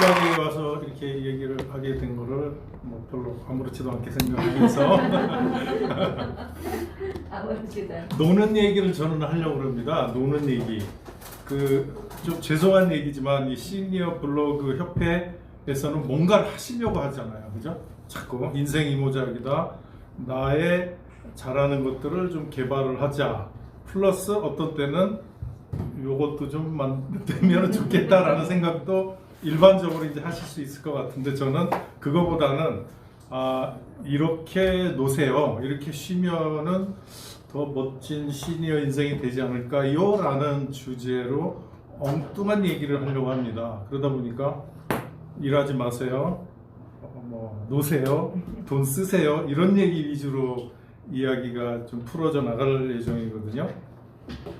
자리에 와서 이렇게 얘기를 하게 된 거를 뭐 별로 아무렇지도 않게 생각하면서 노는 얘기를 저는 하려고 합니다. 노는 얘기. 좀 죄송한 얘기지만 이 시니어 블로그 협회에서는 뭔가를 하시려고 하잖아요. 그죠? 자꾸 인생 이모작이다. 나의 잘하는 것들을 좀 개발을 하자. 플러스 어떤 때는 요것도 좀 만들면 좋겠다라는 생각도 일반적으로 이제 하실 수 있을 것 같은데, 저는 그거보다는 이렇게 노세요. 이렇게 쉬면은 더 멋진 시니어 인생이 되지 않을까요? 라는 주제로 엉뚱한 얘기를 하려고 합니다. 그러다 보니까 일하지 마세요. 노세요. 돈 쓰세요. 이런 얘기 위주로 이야기가 좀 풀어져 나갈 예정이거든요.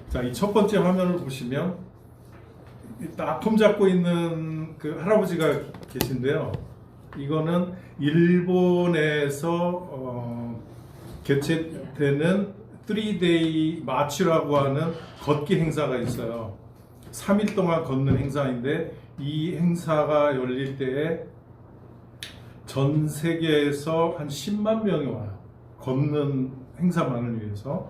자, 이 첫 번째 화면을 보시면 딱 폼 잡고 있는 그 할아버지가 계신데요. 이거는 일본에서 개최되는 3데이 마치라고 하는 걷기 행사가 있어요. 3일 동안 걷는 행사인데, 이 행사가 열릴 때에 전 세계에서 한 10만 명이 와요. 걷는 행사만을 위해서.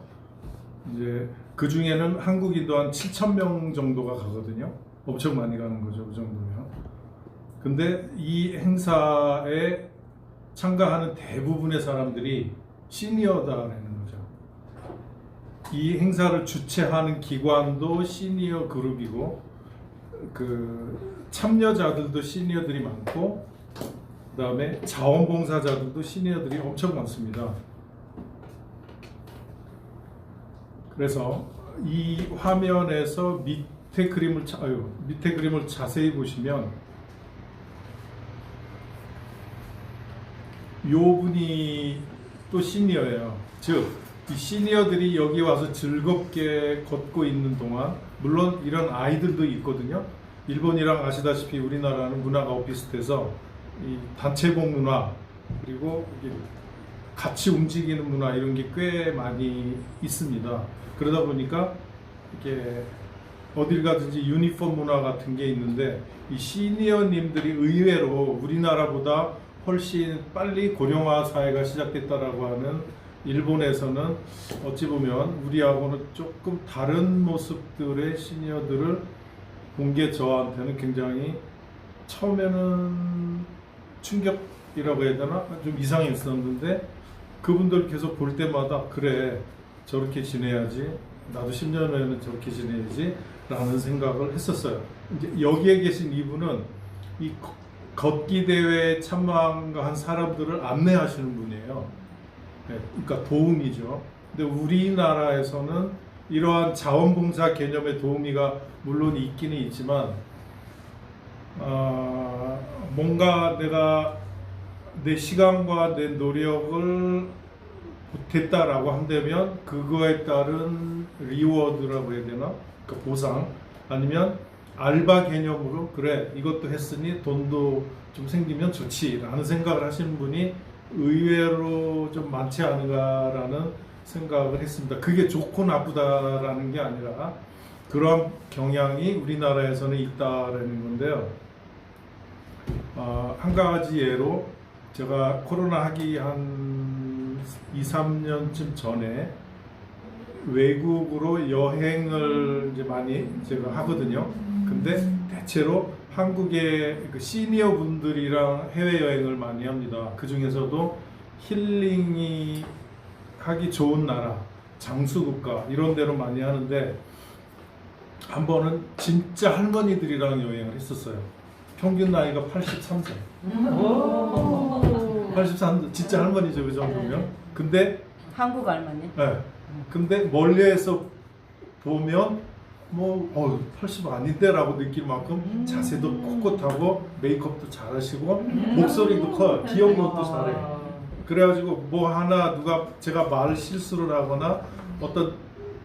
이제 그 중에는 한국인도 한 7,000명 정도가 가거든요. 엄청 많이 가는 거죠, 그 정도면. 근데 이 행사에 참가하는 대부분의 사람들이 시니어다라는 거죠. 이 행사를 주최하는 기관도 시니어 그룹이고, 그 참여자들도 시니어들이 많고, 그 다음에 자원봉사자들도 시니어들이 엄청 많습니다. 그래서 이 화면에서 밑에 그림을 자세히 보시면 요 분이 또 시니어예요. 즉, 이 시니어들이 여기 와서 즐겁게 걷고 있는 동안, 물론 이런 아이들도 있거든요. 일본이랑 아시다시피 우리나라는 문화가 비슷해서 이 단체복 문화, 그리고 같이 움직이는 문화, 이런 게 꽤 많이 있습니다. 그러다 보니까 이렇게 어딜 가든지 유니폼 문화 같은 게 있는데, 이 시니어님들이 의외로 우리나라보다 훨씬 빨리 고령화 사회가 시작됐다라고 하는 일본에서는 어찌 보면 우리하고는 조금 다른 모습들의 시니어들을 본 게 저한테는 굉장히 처음에는 충격이라고 해야 되나? 좀 이상했었는데, 그분들 계속 볼 때마다 그래, 저렇게 지내야지, 나도 10년 후에는 저렇게 지내야지 라는 생각을 했었어요. 이제 여기에 계신 이분은 이 걷기 대회에 참가한 사람들을 안내하시는 분이에요. 네, 그러니까 도우미죠. 근데 우리나라에서는 이러한 자원봉사 개념의 도우미가 물론 있기는 있지만, 뭔가 내가 내 시간과 내 노력을 보탰다라고 한다면 그거에 따른 리워드라고 해야 되나? 그러니까 보상, 아니면 알바 개념으로 그래, 이것도 했으니 돈도 좀 생기면 좋지 라는 생각을 하시는 분이 의외로 좀 많지 않은가라는 생각을 했습니다. 그게 좋고 나쁘다라는 게 아니라 그런 경향이 우리나라에서는 있다라는 건데요. 한 가지 예로, 제가 코로나 하기 한 2, 3년쯤 전에 외국으로 여행을 이제 많이 제가 하거든요. 근데 대체로 한국의 그 시니어 분들이랑 해외여행을 많이 합니다. 그 중에서도 힐링이 하기 좋은 나라, 장수국가 이런 데로 많이 하는데, 한 번은 진짜 할머니들이랑 여행을 했었어요. 평균 나이가 83세. 83, 진짜 할머니죠, 그 정도면. 근데 한국 할머니? 네. 근데 멀리에서 보면 80 아닌데라고 느낄 만큼 자세도 꼿꼿하고 메이크업도 잘하시고 목소리도 커요. 귀여운 것도 잘해. 그래가지고 제가 말 실수를 하거나 어떤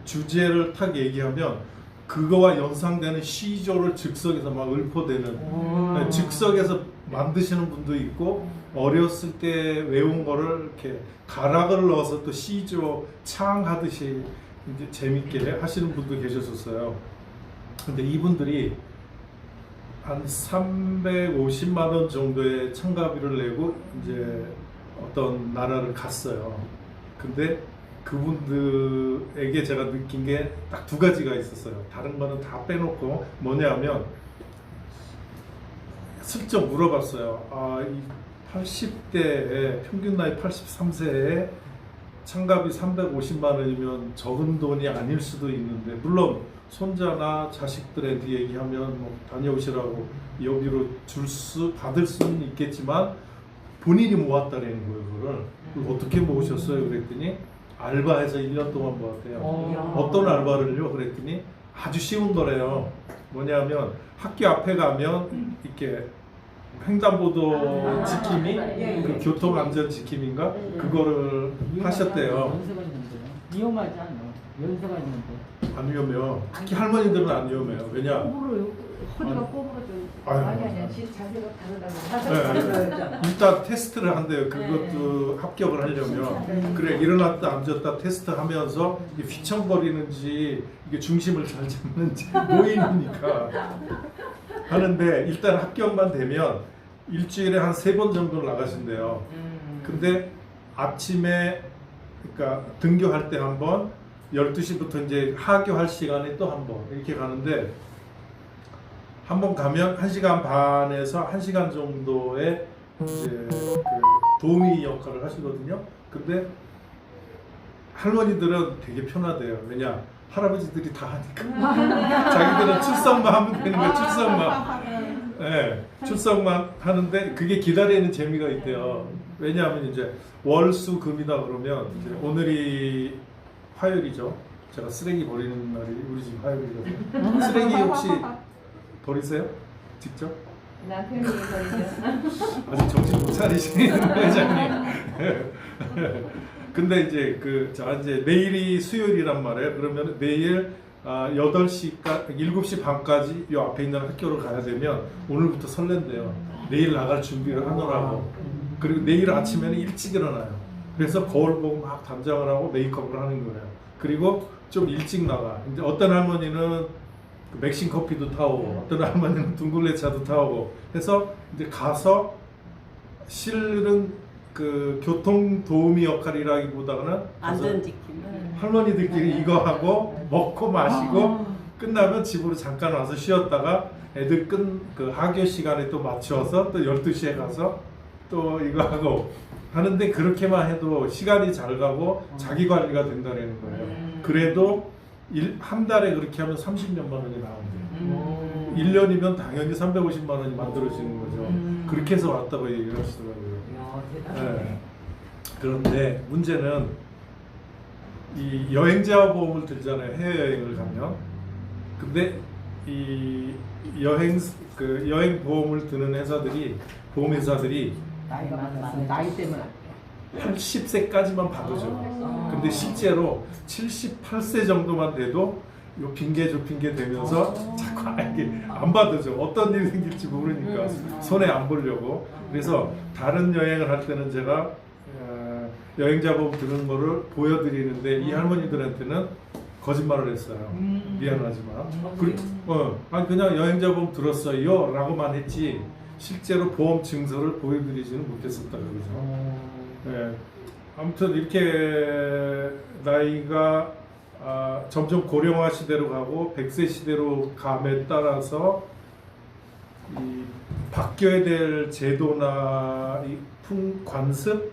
주제를 탁 얘기하면 그거와 연상되는 시조를 즉석에서 막 읊어대는, 즉석에서 만드시는 분도 있고, 어렸을 때 외운 거를 이렇게 가락을 넣어서 또 시조 창하듯이 이제 재밌게 하시는 분도 계셨었어요. 근데 이분들이 한 350만 원 정도의 참가비를 내고 이제 어떤 나라를 갔어요. 근데 그분들에게 제가 느낀 게 딱 두 가지가 있었어요. 다른 거는 다 빼놓고 뭐냐면 슬쩍 물어봤어요. 이 80대에 평균 나이 83세에 참가비 350만 원이면 적은 돈이 아닐 수도 있는데, 물론 손자나 자식들한테 얘기하면 뭐 다녀오시라고 여기로 받을 수는 있겠지만 본인이 모았다라는 거예요. 그걸 어떻게 모으셨어요? 그랬더니 알바해서 1년 동안 모았대요. 어떤 알바를요? 그랬더니 아주 쉬운 거래요. 뭐냐면 학교 앞에 가면 이렇게 횡단보도 지킴이, 그 교통안전 지킴인가? 그거를 하셨대요. 연세가 있는데 위험하지 않아? 연세가 있는데 안 위험해요. 특히 할머니들은 안 위험해요. 왜냐? 허리가 꼬부러져. 아니, 자세가 다르다고. 일단 테스트를 한대요. 그것도 합격을 하려면. 그래, 일어났다 앉았다 테스트하면서 이게 휘청거리는지 이게 중심을 잘 잡는지 노인이니까 하는데, 일단 합격만 되면 일주일에 한 3번 정도 나가신대요. 근데 아침에 그러니까 등교할 때 한 번, 12시부터 이제 하교할 시간에 또 한 번 이렇게 가는데, 한 번 가면 1시간 반에서 1시간 정도의 이제 그 도우미 역할을 하시거든요. 근데 할머니들은 되게 편하대요. 왜냐? 할아버지들이 다 하니까. 자기들은 출석만 하면 되는 거예요. 출석만. 네, 출석만 하는데 그게 기다리는 재미가 있대요. 왜냐하면 이제 월수금이다 그러면 이제 오늘이 화요일이죠. 제가 쓰레기 버리는 날이 우리 집 화요일이거든요. 쓰레기 혹시 버리세요? 직접? 남편이 버리죠. 아직 정신 못 차리시는 회장님. 근데 이제 이제 내일이 수요일이란 말이에요. 그러면 내일 7시 반까지 이 앞에 있는 학교를 가야 되면 오늘부터 설렌대요. 내일 나갈 준비를 하느라고. 그리고 내일 아침에는 일찍 일어나요. 그래서 거울 보고 막 담장을 하고 메이크업을 하는 거예요. 그리고 좀 일찍 나가. 이제 어떤 할머니는 맥심 커피도 타오고, 어떤 할머니는 둥글레 차도 타오고 해서 이제 가서 실은 그 교통 도우미 역할이라기보다는 안전지킴. 할머니들끼리 이거 하고 먹고 마시고 끝나면 집으로 잠깐 와서 쉬었다가 애들 그 하교 시간에 또 맞춰서 또 12시에 가서 또 이거 하고 하는데, 그렇게만 해도 시간이 잘 가고 자기 관리가 된다는 거예요. 그래도 한 달에 그렇게 하면 30몇만 원이 나온대요. 1년이면 당연히 350만 원이 만들어지는 거죠. 그렇게 해서 왔다고 얘기를 하시더라고요. 네. 그런데 문제는 이 여행자 보험을 들잖아요. 해외여행을 가면. 근데 이 여행 보험을 드는 보험회사들이 나이가 많아서 나이 때문에 80세까지만 받아줘요. 근데 실제로 78세 정도만 돼도 요 핑계 저 핑계 대면서 자꾸 이게 안 받아줘. 어떤 일이 생길지 모르니까 손해 안 보려고. 그래서 다른 여행을 할 때는 제가 여행자 보험 드는 거를 보여드리는데 이 할머니들한테는 거짓말을 했어요. 미안하지만. 아니 그냥 여행자 보험 들었어요 라고만 했지 실제로 보험 증서를 보여드리지는 못했었다 그러죠. 네. 아무튼 이렇게 나이가 점점 고령화 시대로 가고 100세 시대로 감에 따라서 이 바뀌어야 될 제도나 이 관습,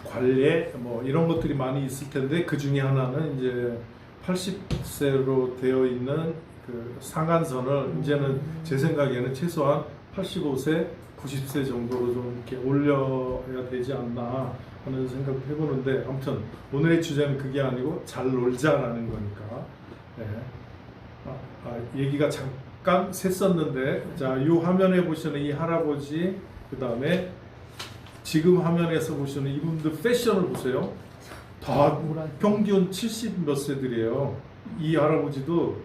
관례 뭐 이런 것들이 많이 있을 텐데, 그 중에 하나는 이제 80세로 되어 있는 그 상한선을 이제는 제 생각에는 최소한 85세, 90세 정도로 좀 이렇게 올려야 되지 않나 하는 생각을 해보는데, 아무튼 오늘의 주제는 그게 아니고 잘 놀자라는 거니까. 네. 얘기가 잠깐 샜었는데, 자, 이 화면에 보시는 이 할아버지, 그 다음에 지금 화면에서 보시는 이분들 패션을 보세요. 다 평균 70 몇 세들이에요. 이 할아버지도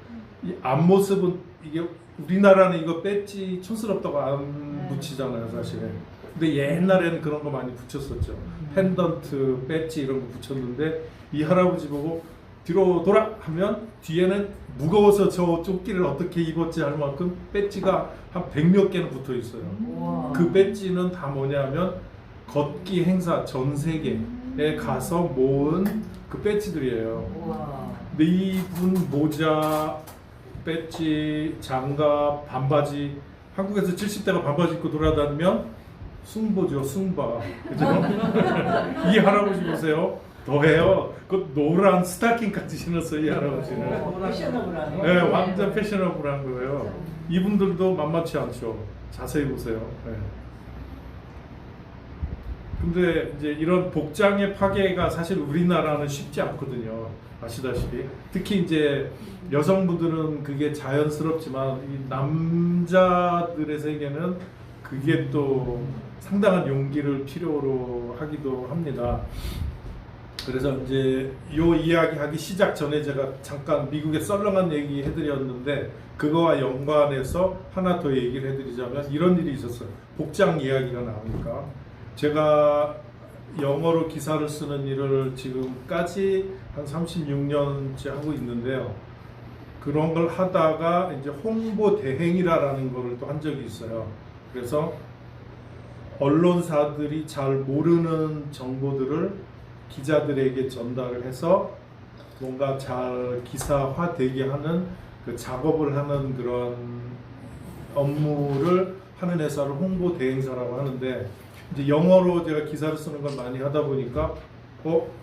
이 앞모습은 이게 우리나라는 이거 배지 촌스럽다고 안 붙이잖아요, 사실. 근데 옛날에는 그런 거 많이 붙였었죠. 펜던트, 배지 이런 거 붙였는데 이 할아버지 보고 뒤로 돌아 하면 뒤에는 무거워서 저 조끼를 어떻게 입었지 할 만큼 배지가 한 100몇 개는 붙어 있어요. 우와. 그 배지는 다 뭐냐면 걷기 행사 전 세계에 가서 모은 그 배지들이에요. 우와. 근데 이분 모자, 배지, 장갑, 반바지, 한국에서 70대가 반바지 입고 돌아다니면 숭보죠, 숭바. 그죠? 이 할아버지 보세요. 더해요. 그 노란 스타킹까지 신었어요, 이 할아버지는. 패셔너블하네. 네, 완전 패셔너블한 거예요. 이분들도 만만치 않죠. 자세히 보세요. 네. 근데 이제 이런 복장의 파괴가 사실 우리나라는 쉽지 않거든요. 아시다시피. 특히 이제 여성분들은 그게 자연스럽지만 이 남자들의 세계는 그게 또 상당한 용기를 필요로 하기도 합니다. 그래서 이제 요 이야기 하기 시작 전에 제가 잠깐 미국의 썰렁한 얘기 해드렸는데 그거와 연관해서 하나 더 얘기를 해드리자면 이런 일이 있었어요. 복장 이야기가 나오니까 제가 영어로 기사를 쓰는 일을 지금까지 한 36년째 하고 있는데요. 그런 걸 하다가 이제 홍보 대행이라는 거를 또 한 적이 있어요. 그래서 언론사들이 잘 모르는 정보들을 기자들에게 전달을 해서 뭔가 잘 기사화 되게 하는 그 작업을 하는 그런 업무를 하는 회사를 홍보 대행사라고 하는데 이제 영어로 제가 기사를 쓰는 걸 많이 하다 보니까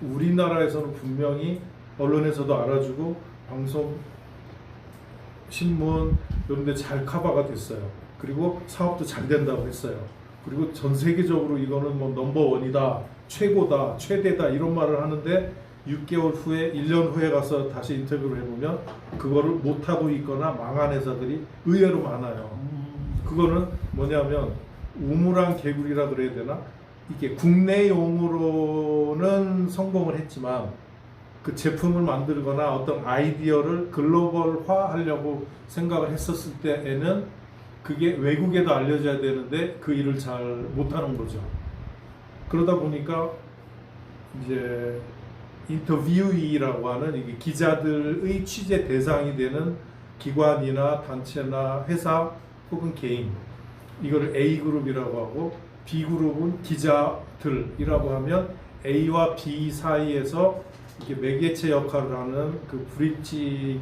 우리나라에서는 분명히 언론에서도 알아주고 방송, 신문 이런 데 잘 커버가 됐어요. 그리고 사업도 잘 된다고 했어요. 그리고 전 세계적으로 이거는 뭐 넘버원이다, 최고다, 최대다 이런 말을 하는데 6개월 후에 1년 후에 가서 다시 인터뷰를 해보면 그거를 못하고 있거나 망한 회사들이 의외로 많아요. 그거는 뭐냐면 우물안 개구리라 그래야 되나? 이게 국내용으로는 성공을 했지만 그 제품을 만들거나 어떤 아이디어를 글로벌화 하려고 생각을 했었을 때에는 그게 외국에도 알려져야 되는데 그 일을 잘 못하는 거죠. 그러다 보니까 이제 인터뷰이라고 하는 이게 기자들의 취재 대상이 되는 기관이나 단체나 회사 혹은 개인 이거를 A그룹이라고 하고 B그룹은 기자들이라고 하면 A와 B 사이에서 이게 매개체 역할을 하는 그 브릿지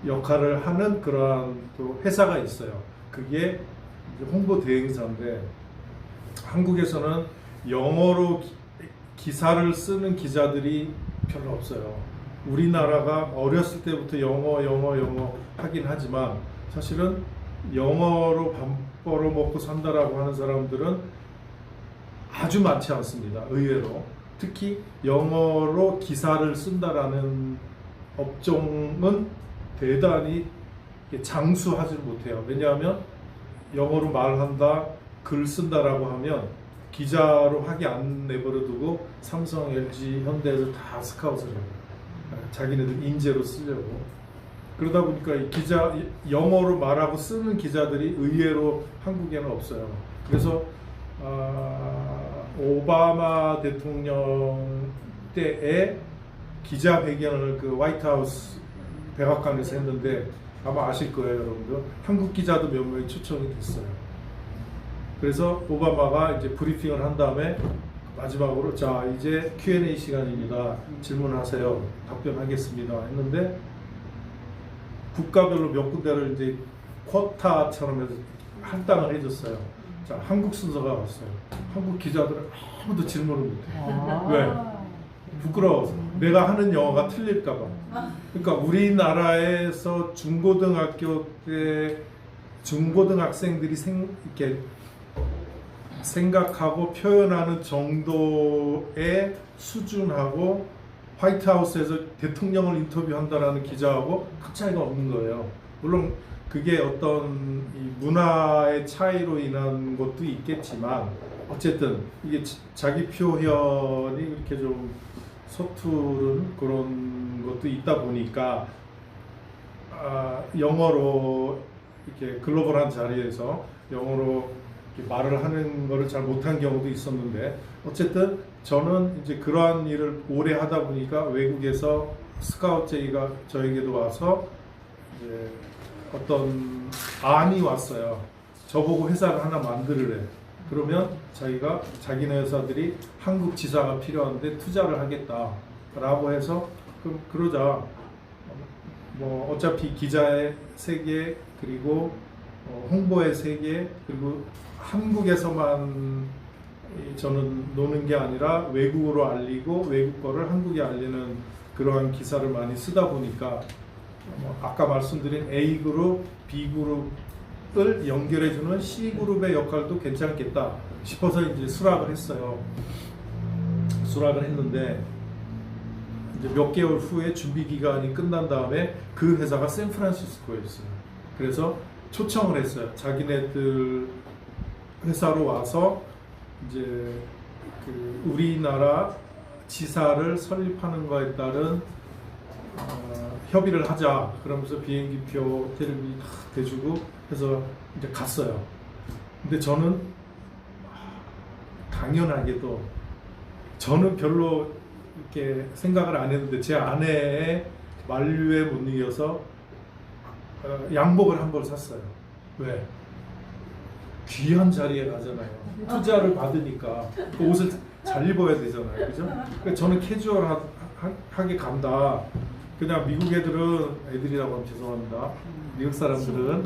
역할을 하는 그러한 또 회사가 있어요. 그게 홍보 대행사인데 한국에서는 영어로 기사를 쓰는 기자들이 별로 없어요. 우리나라가 어렸을 때부터 영어 하긴 하지만 사실은 영어로 밥 벌어먹고 산다라고 하는 사람들은 아주 많지 않습니다. 의외로. 특히 영어로 기사를 쓴다라는 업종은 대단히 장수하지 못해요. 왜냐하면 영어로 말한다, 글 쓴다라고 하면 기자로 하기 안 내버려두고 삼성, LG, 현대에서 다 스카웃을 해요. 자기네들 인재로 쓰려고. 그러다 보니까 이 영어로 말하고 쓰는 기자들이 의외로 한국에는 없어요. 그래서 오바마 대통령 때에 기자회견을 그 화이트하우스 백악관에서 했는데 아마 아실 거예요, 여러분들. 한국 기자도 몇 명이 초청이 됐어요. 그래서 오바마가 이제 브리핑을 한 다음에 마지막으로 자 이제 Q&A 시간입니다. 질문하세요. 답변하겠습니다. 했는데 국가별로 몇 군데를 이제 쿼타처럼 해서 할당을 해줬어요. 자 한국 순서가 왔어요. 한국 기자들은 아무도 질문을 못해요. 왜? 부끄러워서 내가 하는 영어가 틀릴까봐. 그러니까 우리나라에서 중고등학교 때 중고등학생들이 이렇게 생각하고 표현하는 정도의 수준하고 화이트하우스에서 대통령을 인터뷰한다라는 기자하고 큰 차이가 없는 거예요. 물론 그게 어떤 이 문화의 차이로 인한 것도 있겠지만 어쨌든 이게 자기 표현이 이렇게 좀 서투른 그런 것도 있다 보니까 영어로 이렇게 글로벌한 자리에서 영어로 이렇게 말을 하는 거를 잘 못한 경우도 있었는데 어쨌든 저는 이제 그러한 일을 오래 하다 보니까 외국에서 스카우트 제이가 저에게도 와서 이제 어떤 안이 왔어요. 저보고 회사를 하나 만들으래. 그러면 자기가 자기네 회사들이 한국 지사가 필요한데 투자를 하겠다라고 해서 그럼 그러자. 뭐 어차피 기자의 세계 그리고 홍보의 세계 그리고 한국에서만 저는 노는 게 아니라 외국으로 알리고 외국 거를 한국에 알리는 그러한 기사를 많이 쓰다 보니까 아까 말씀드린 A그룹, B그룹을 연결해주는 C그룹의 역할도 괜찮겠다 싶어서 이제 수락을 했어요. 수락을 했는데 이제 몇 개월 후에 준비 기간이 끝난 다음에 그 회사가 샌프란시스코였어요. 그래서 초청을 했어요. 자기네들 회사로 와서 이제 그 우리나라 지사를 설립하는 거에 따른 협의를 하자. 그러면서 비행기표, 호텔비 다 대주고 해서 이제 갔어요. 근데 저는 당연하게도 저는 별로 이렇게 생각을 안 했는데 제 아내의 만류에 못 이겨서 양복을 한 벌 샀어요. 왜? 귀한 자리에 가잖아요. 투자를 받으니까 그 옷을 잘 입어야 되잖아요. 그죠? 그러니까 저는 캐주얼하게 간다. 그냥 미국 애들이라고 하면 죄송합니다. 미국 사람들은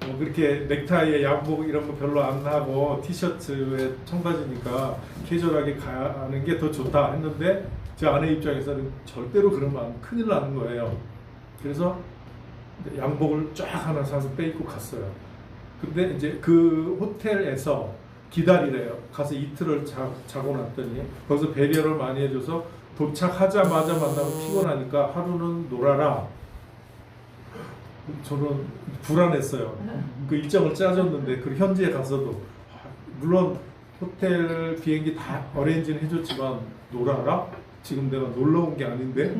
뭐 그렇게 넥타이에 양복 이런 거 별로 안 하고 티셔츠에 청바지니까 캐주얼하게 가는 게 더 좋다 했는데 제 아내 입장에서는 절대로 그러면 큰일 나는 거예요. 그래서 양복을 쫙 하나 사서 빼입고 갔어요. 근데 이제 그 호텔에서 기다리래요. 가서 이틀을 자고 났더니 거기서 배려를 많이 해줘서 도착하자마자 만나면 피곤하니까 하루는 놀아라. 저는 불안했어요. 그 일정을 짜줬는데 그 현지에 가서도 물론 호텔 비행기 다 어레인지는 해줬지만 놀아라? 지금 내가 놀러 온 게 아닌데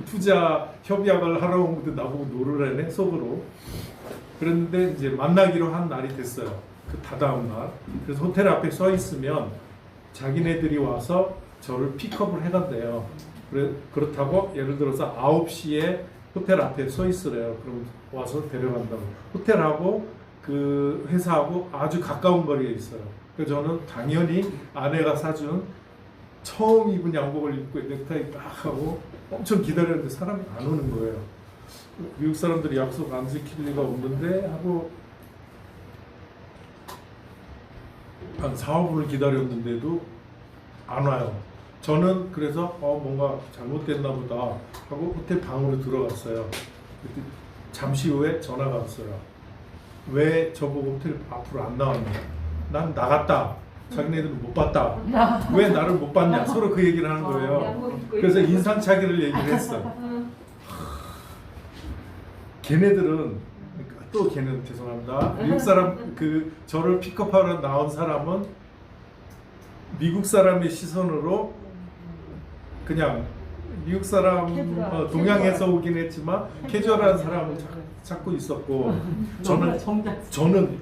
투자 협약을 하러 온 건데 나보고 놀으라네 속으로. 그런데 이제 만나기로 한 날이 됐어요. 그 다다음 날. 그래서 호텔 앞에 서 있으면 자기네들이 와서 저를 픽업을 해간대요. 그렇다고 예를 들어서 9시에 호텔 앞에 서 있으래요. 그럼 와서 데려간다고. 호텔하고 그 회사하고 아주 가까운 거리에 있어요. 그래서 저는 당연히 아내가 사준 처음 입은 양복을 입고 넥타이 딱 하고 엄청 기다렸는데 사람이 안 오는 거예요. 미국 사람들이 약속 안 지킬 리가 없는데 하고 한 4, 5분을 기다렸는데도 안 와요. 저는 그래서 뭔가 잘못됐나 보다 하고 호텔 방으로 들어갔어요. 그때 잠시 후에 전화가 왔어요. 왜 저보고 호텔 앞으로 안 나왔냐? 난 나갔다. 자기네들은 못 봤다. 왜 나를 못 봤냐? 서로 그 얘기를 하는 거예요. 그래서 인상착의를 얘기를 했어. 걔네들은 또 걔는 죄송합니다. 미국 사람 그 저를 픽업하러 나온 사람은 미국 사람의 시선으로 그냥 미국 사람 동양에서 오긴 했지만 캐주얼한 사람을 찾고 있었고 저는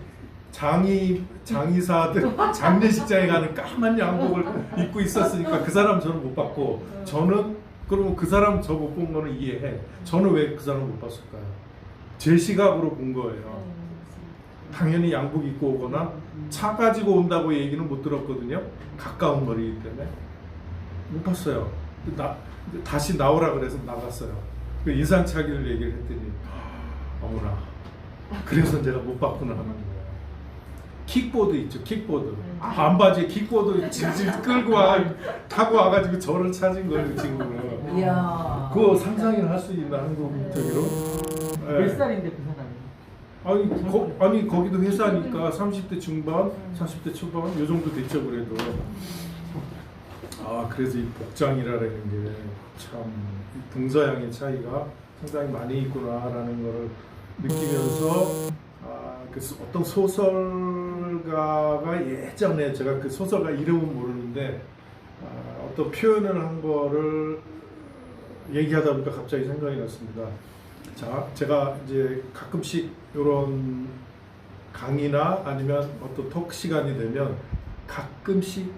장의사들 장례식장에 가는 까만 양복을 입고 있었으니까 그 사람 저는 못 봤고 저는 그러면 그 사람 저 못 본 거는 이해해. 저는 왜 그 사람 못 봤을까요? 제 시각으로 본 거예요. 당연히 양복 입고 오거나 차 가지고 온다고 얘기는 못 들었거든요. 가까운 거리이기 때문에 못 봤어요. 다시 나오라 그래서 나갔어요. 그 인상착의를 얘기를 했더니 어머나 그래서 제가 못 봤구나 하는 거예요. 킥보드 있죠, 킥보드. 반바지에 킥보드 질질 끌고 타고 와가지고 저를 찾은 거예요, 친구는. 이야. 그거 상상이나 할 수 있나 한국 저기로? 몇 살인데 그 사람이? 아니 거기도 회사니까 30대 중반, 40대 초반 요 정도 됐죠 그래도. 그래서 이 복장이라는 게 참 동서양의 차이가 상당히 많이 있구나라는 거를 느끼면서 그 어떤 소설가가 예전에 제가 그 소설가 이름은 모르는데 어떤 표현을 한 거를 얘기하다 보니까 갑자기 생각이 났습니다. 자, 제가 이제 가끔씩 이런 강의나 아니면 어떤 톡 시간이 되면 가끔씩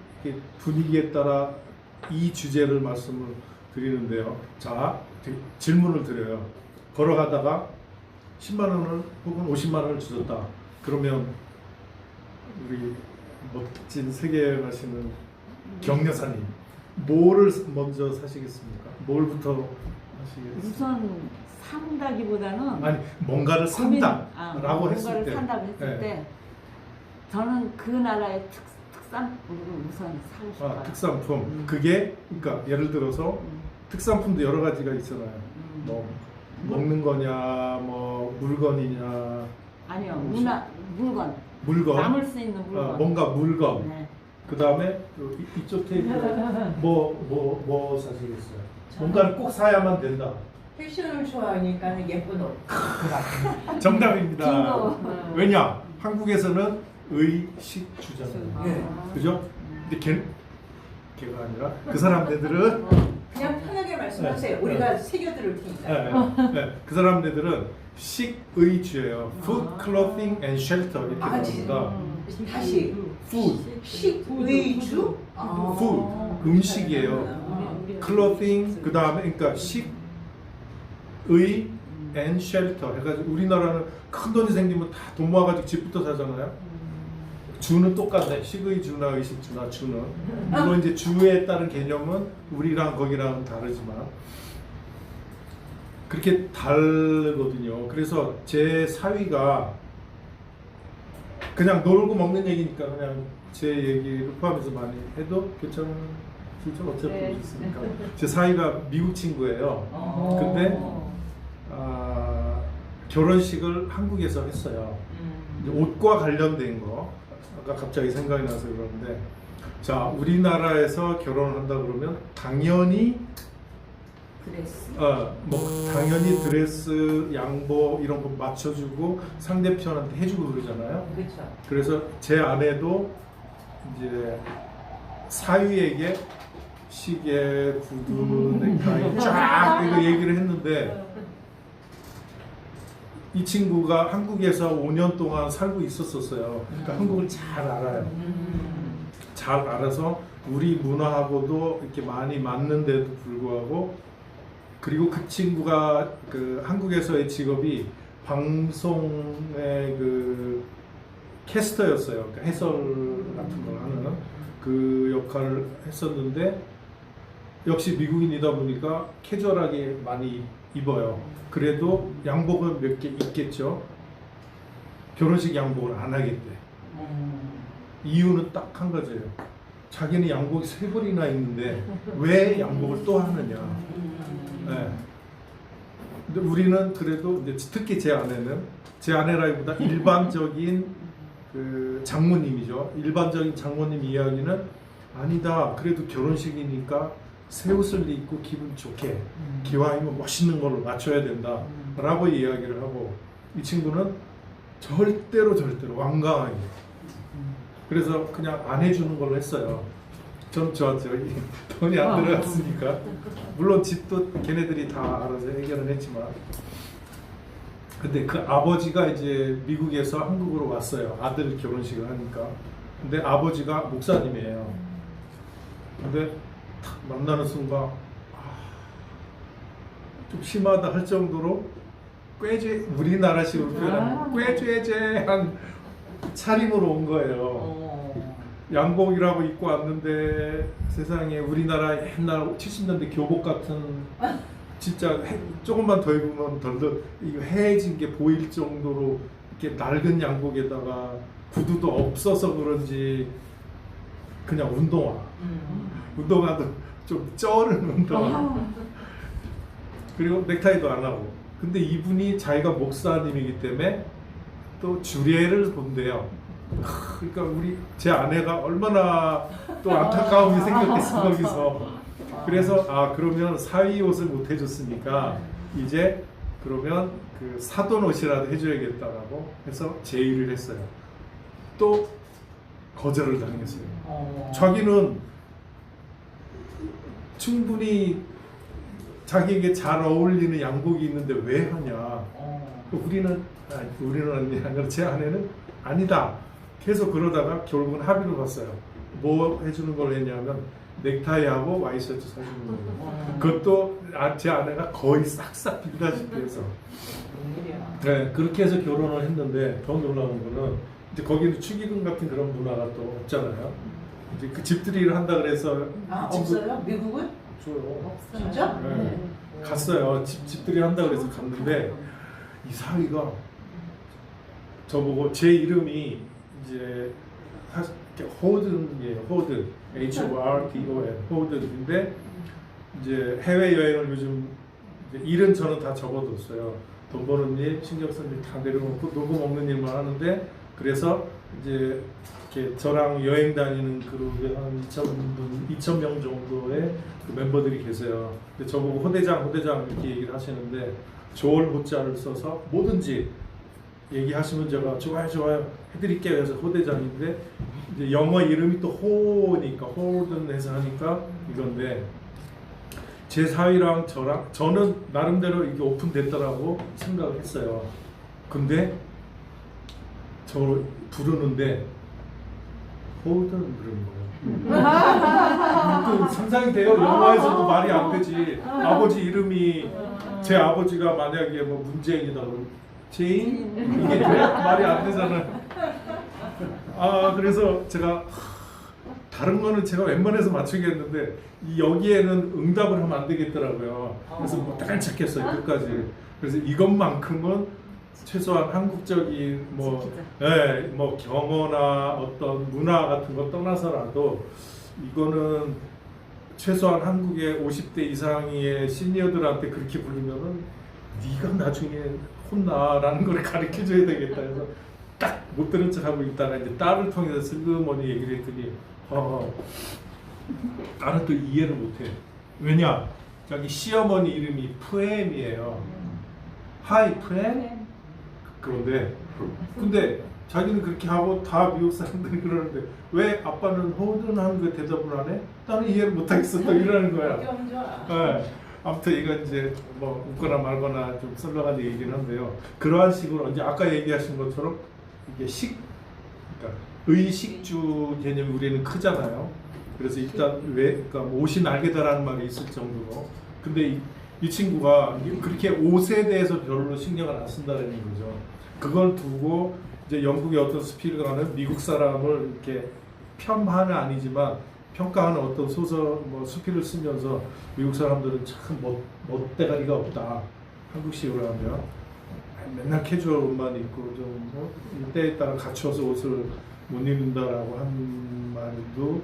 분위기에 따라 이 주제를 말씀을 드리는데요. 자, 질문을 드려요. 걸어가다가 10만 원을 혹은 50만 원을 주셨다. 그러면 우리 멋진 세계 가시는 경여사님, 뭐를 먼저 사시겠습니까? 뭘부터 하시겠습니까? 우선 산다기보다는 아니, 뭔가를 산다라고 했을 뭔가를 때, 산다고 했을 네. 때 저는 그 나라의 특산품을 우선 사고 싶어요. 아, 특산품. 그게 그러니까 예를 들어서 특산품도 여러 가지가 있잖아요. 뭐 먹는 거냐, 뭐 물건이냐, 아니요, 음식. 물건. 물건. 남을 수 있는 물건. 뭔가 물건. 네. 그 다음에 이쪽 테이블에 뭐 사시겠어요? 뭔가를 꼭 사야만 된다. 패션을 좋아하니까 예쁜 옷. 정답입니다. 빙고. 왜냐? 한국에서는 의식주잖아요. 예. 그죠? 근데 걔가 아니라 그 사람들은 그냥 편하게 말씀하세요. 네. 우리가 네. 새겨들을 테니까. 그 사람들은 식의주예요. Food, clothing, and shelter 이렇게 부릅니다. 다시 Food, 식의주. food 음식이에요. clothing 그 다음에 그러니까 식의 and shelter 해가지고 우리나라는 큰 돈이 생기면 다 돈 모아가지고 집부터 사잖아요. 주는 똑같네. 식의주나 의식주나 주는 물론 이제 주에 따른 개념은 우리랑 거기랑 다르지만 그렇게 다르거든요. 그래서 제 사위가 그냥 놀고 먹는 얘기니까 그냥 제 얘기를 포함해서 많이 해도 괜찮으시죠? 어차피 네. 오셨으니까. 제 사위가 미국 친구예요. 근데 결혼식을 한국에서 했어요. 이제 옷과 관련된 거 아까 갑자기 생각이 나서 그러는데 자 우리나라에서 결혼을 한다 그러면 당연히 드레스. 당연히 드레스, 양복 이런 거 맞춰주고 상대편한테 해주고 그러잖아요. 그렇죠. 그래서 제 아내도 이제 사위에게 시계, 구두, 넥타이 쫙 이거 얘기를 했는데 이 친구가 한국에서 5년 동안 살고 있었었어요. 그러니까 한국을 잘 알아요. 잘 알아서 우리 문화하고도 이렇게 많이 맞는데도 불구하고 그리고 그 친구가 그 한국에서의 직업이 방송의 그 캐스터였어요. 그러니까 해설 같은 걸 하는 그 역할을 했었는데 역시 미국인이다 보니까 캐주얼하게 많이 입어요. 그래도 양복은 몇 개 있겠죠. 결혼식 양복을 안 하겠대. 이유는 딱 한 가지예요. 자기는 양복이 3벌이나 있는데 왜 양복을 또 하느냐. 네. 근데 우리는 그래도 이제 특히 제 아내라기보다 일반적인 그 장모님이죠. 일반적인 장모님 이야기는 아니다. 그래도 결혼식이니까 새 옷을 입고 기분 좋게 기왕이면 멋있는 걸로 맞춰야 된다 라고 이야기를 하고 이 친구는 절대로 완강하게 그래서 그냥 안 해주는 걸로 했어요. 전 좋았죠. 돈이 안 들어갔으니까 물론 집도 걔네들이 다 알아서 해결은 했지만 근데 그 아버지가 이제 미국에서 한국으로 왔어요. 아들 결혼식을 하니까. 근데 아버지가 목사님이에요. 근데 탁 만나는 순간 좀 심하다 할 정도로 우리나라식으로 표현하면 꾀죄죄한 차림으로 온 거예요. 양복이라고 입고 왔는데 세상에 우리나라 옛날 70년대 교복 같은 진짜 조금만 더 입으면 덜덜 이거 해진 게 보일 정도로 이렇게 낡은 양복에다가 구두도 없어서 그런지 그냥 운동화도 좀 쩌는 운동화 그리고 넥타이도 안 하고 근데 이분이 자기가 목사님이기 때문에 또 주례를 본대요. 그러니까 제 아내가 얼마나 또 안타까움이 생겼겠어 거기서. 그래서 그러면 사위 옷을 못 해줬으니까 이제 그러면 그 사돈 옷이라도 해줘야겠다라고 해서 제의를 했어요. 또 거절을 당했어요. 자기는 충분히 자기에게 잘 어울리는 양복이 있는데 왜 하냐. 우리는 아니라 제 아내는 아니다. 계속 그러다가 결국은 합의로 갔어요. 뭐 해주는 걸 했냐면 넥타이하고 와이셔츠 사주는 거예요. 그것도 제 아내가 거의 싹싹 빌다시피 해서. 웬일이야. 네, 그렇게 해서 결혼을 했는데 더 놀라운 거는 이제 거기는 축의금 같은 그런 문화가 또 없잖아요. 이제 그 집들이를 한다 그래서 아, 이 친구 없어요? 미국은? 없어요. 진짜? 네. 갔어요. 집들이 한다 그래서 갔는데 이 사위가 저보고 제 이름이 이제 호든이에요. 호든, HORDON, 호든인데 이제 해외 여행을 요즘 이제 일은 저는 다 접어뒀어요. 돈 버는 일, 신경 쓰는 일 다 내려놓고 놀고 먹는 일만 하는데 그래서 이제 이렇게 저랑 여행 다니는 그룹에 한 2,000명 정도의 그 멤버들이 계세요. 근데 저보고 호대장 이렇게 얘기를 하시는데 좋을 호자를 써서 뭐든지 얘기하시면 제가 좋아요 해드릴게요. 그래서 호대장인데 이제 영어 이름이 또 호니까 호든해서 하니까 이건데 제 사위랑 저는 나름대로 이게 오픈됐더라고 생각을 했어요. 근데 저 부르는데 호든 그러는 거예요. 또 상상이 돼요. 영화에서도 말이 안 되지. 아버지 이름이 제 아버지가 만약에 뭐 문재인이다 그러면 제인 이게 돼? 말이 안 되잖아요. 아 그래서 제가 다른 거는 제가 웬만해서 맞추겠는데 여기에는 응답을 하면 안 되겠더라고요. 그래서 뭐 깜짝했어요 끝까지. 그래서 이것만큼은 최소한 한국적인 뭐, 예, 뭐 경어나 어떤 문화 같은 거 떠나서라도 이거는 최소한 한국의 50대 이상의 시니어들한테 그렇게 부르면은 네가 나중에 혼나라는 걸 가르쳐 줘야 되겠다 해서 딱 못 들은 척 하고 있다가 이제 딸을 통해서 슬그머니 얘기를 했더니 나는 또 이해를 못해. 왜냐? 자기 시어머니 이름이 프엠이에요. 하이 프엠? 그런데 근데 자기는 그렇게 하고 다 미국 사람들이 그러는데 왜 아빠는 호든한 그 대답을 안 해? 나는 이해를 못하겠어 또 이러는 거야. 네. 아무튼 이건 이제 뭐 웃거나 말거나 좀 썰렁한 얘기긴 한데요. 그러한 식으로 이제 아까 얘기하신 것처럼 이게 그러니까 의식주 개념이 우리는 크잖아요. 그래서 일단 그러니까 옷이 날개다라는 말이 있을 정도로. 근데 이 친구가 그렇게 옷에 대해서 별로 신경을 안 쓴다는 거죠. 그걸 두고 이제 영국의 어떤 스피커가는 미국 사람을 이렇게 폄하는 아니지만 평가하는 어떤 소설 뭐 수필을 쓰면서 미국 사람들은 참 멋대가리가 없다. 한국식으로 하면 맨날 캐주얼 옷만 입고 좀뭐 때에 따라 갖춰서 옷을 못 입는다라고 한 말도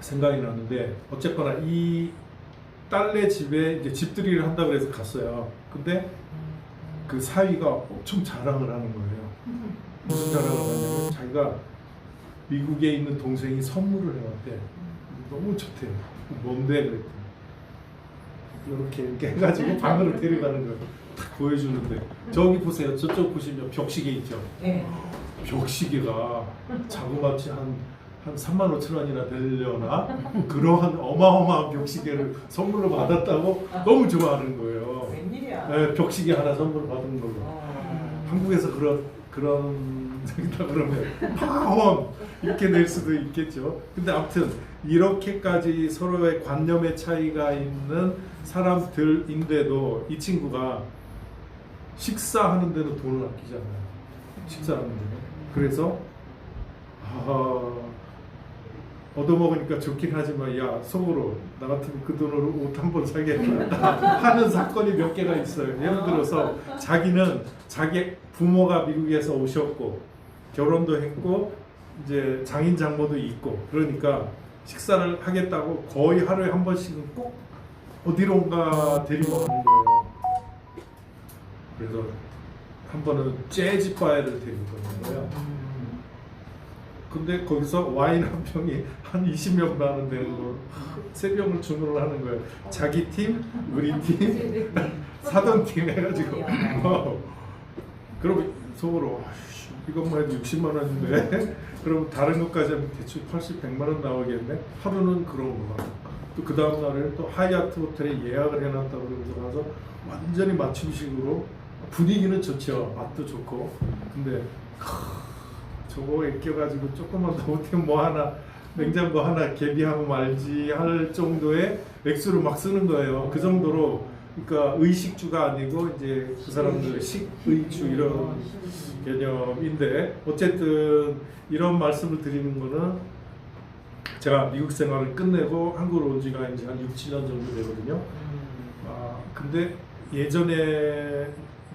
생각이 나는데 어쨌거나 이 딸네 집에 이제 집들이를 한다고 해서 갔어요. 근데 그 사위가 엄청 자랑을 하는 거예요. 무슨 자랑을 하냐면 자기가 미국에 있는 동생이 선물을 해왔대. 너무 좋대요. 뭔데 그랬더니 이렇게 해가지고 방으로 데려가는 거예요. 딱 보여주는데 저기 보세요. 저쪽 보시면 벽시계 있죠. 네. 벽시계가 자그마치 한 35,000원이나 되려나 그러한 어마어마한 벽시계를 선물로 받았다고 너무 좋아하는 거예요. 웬일이야. 네, 벽시계 하나 선물로 받은 걸로. 한국에서 그런 저기다 그러면 파원 이렇게 낼 수도 있겠죠. 근데 아무튼 이렇게까지 서로의 관념의 차이가 있는 사람들인데도 이 친구가 식사하는 데도 돈을 아끼잖아요. 식사하는 데는. 그래서 얻어먹으니까 좋긴 하지만 야 속으로 나 같으면 그 돈으로 옷 한 번 사겠다 하는 사건이 몇 개가 있어요. 예를 들어서 자기는 자기 부모가 미국에서 오셨고 결혼도 했고 이제 장인 장모도 있고 그러니까 식사를 하겠다고 거의 하루에 한 번씩은 꼭 어디론가 데리고 가는 거예요. 그래서 한 번은 재즈 바에를 데리고 가는 거예요. 근데 거기서 와인 한 병이 한 20명 나는데 뭐 3병을 주문을 하는 거예요. 자기 팀, 우리 팀, 사돈 팀 해가지고 그러면 속으로 이것만 해도 60만 원인데 그럼 다른 것까지 하면 대충 80, 100만 원 나오겠네. 하루는 그런 거. 또 그 다음 날에 또 하얏트 호텔에 예약을 해놨다고 그러면서 가서 완전히 맞춤식으로 분위기는 좋죠. 맛도 좋고. 근데 저거 애껴가지고 조금만 더 못하면 뭐 하나 냉장고 하나 개비하고 말지 할 정도의 액수를 막 쓰는 거예요. 그 정도로 그러니까 의식주가 아니고 이제 그 사람들 식의주 이런 개념인데 어쨌든 이런 말씀을 드리는 거는 제가 미국 생활을 끝내고 한국으로 온 지가 이제 한 6, 7년 정도 되거든요. 근데 예전에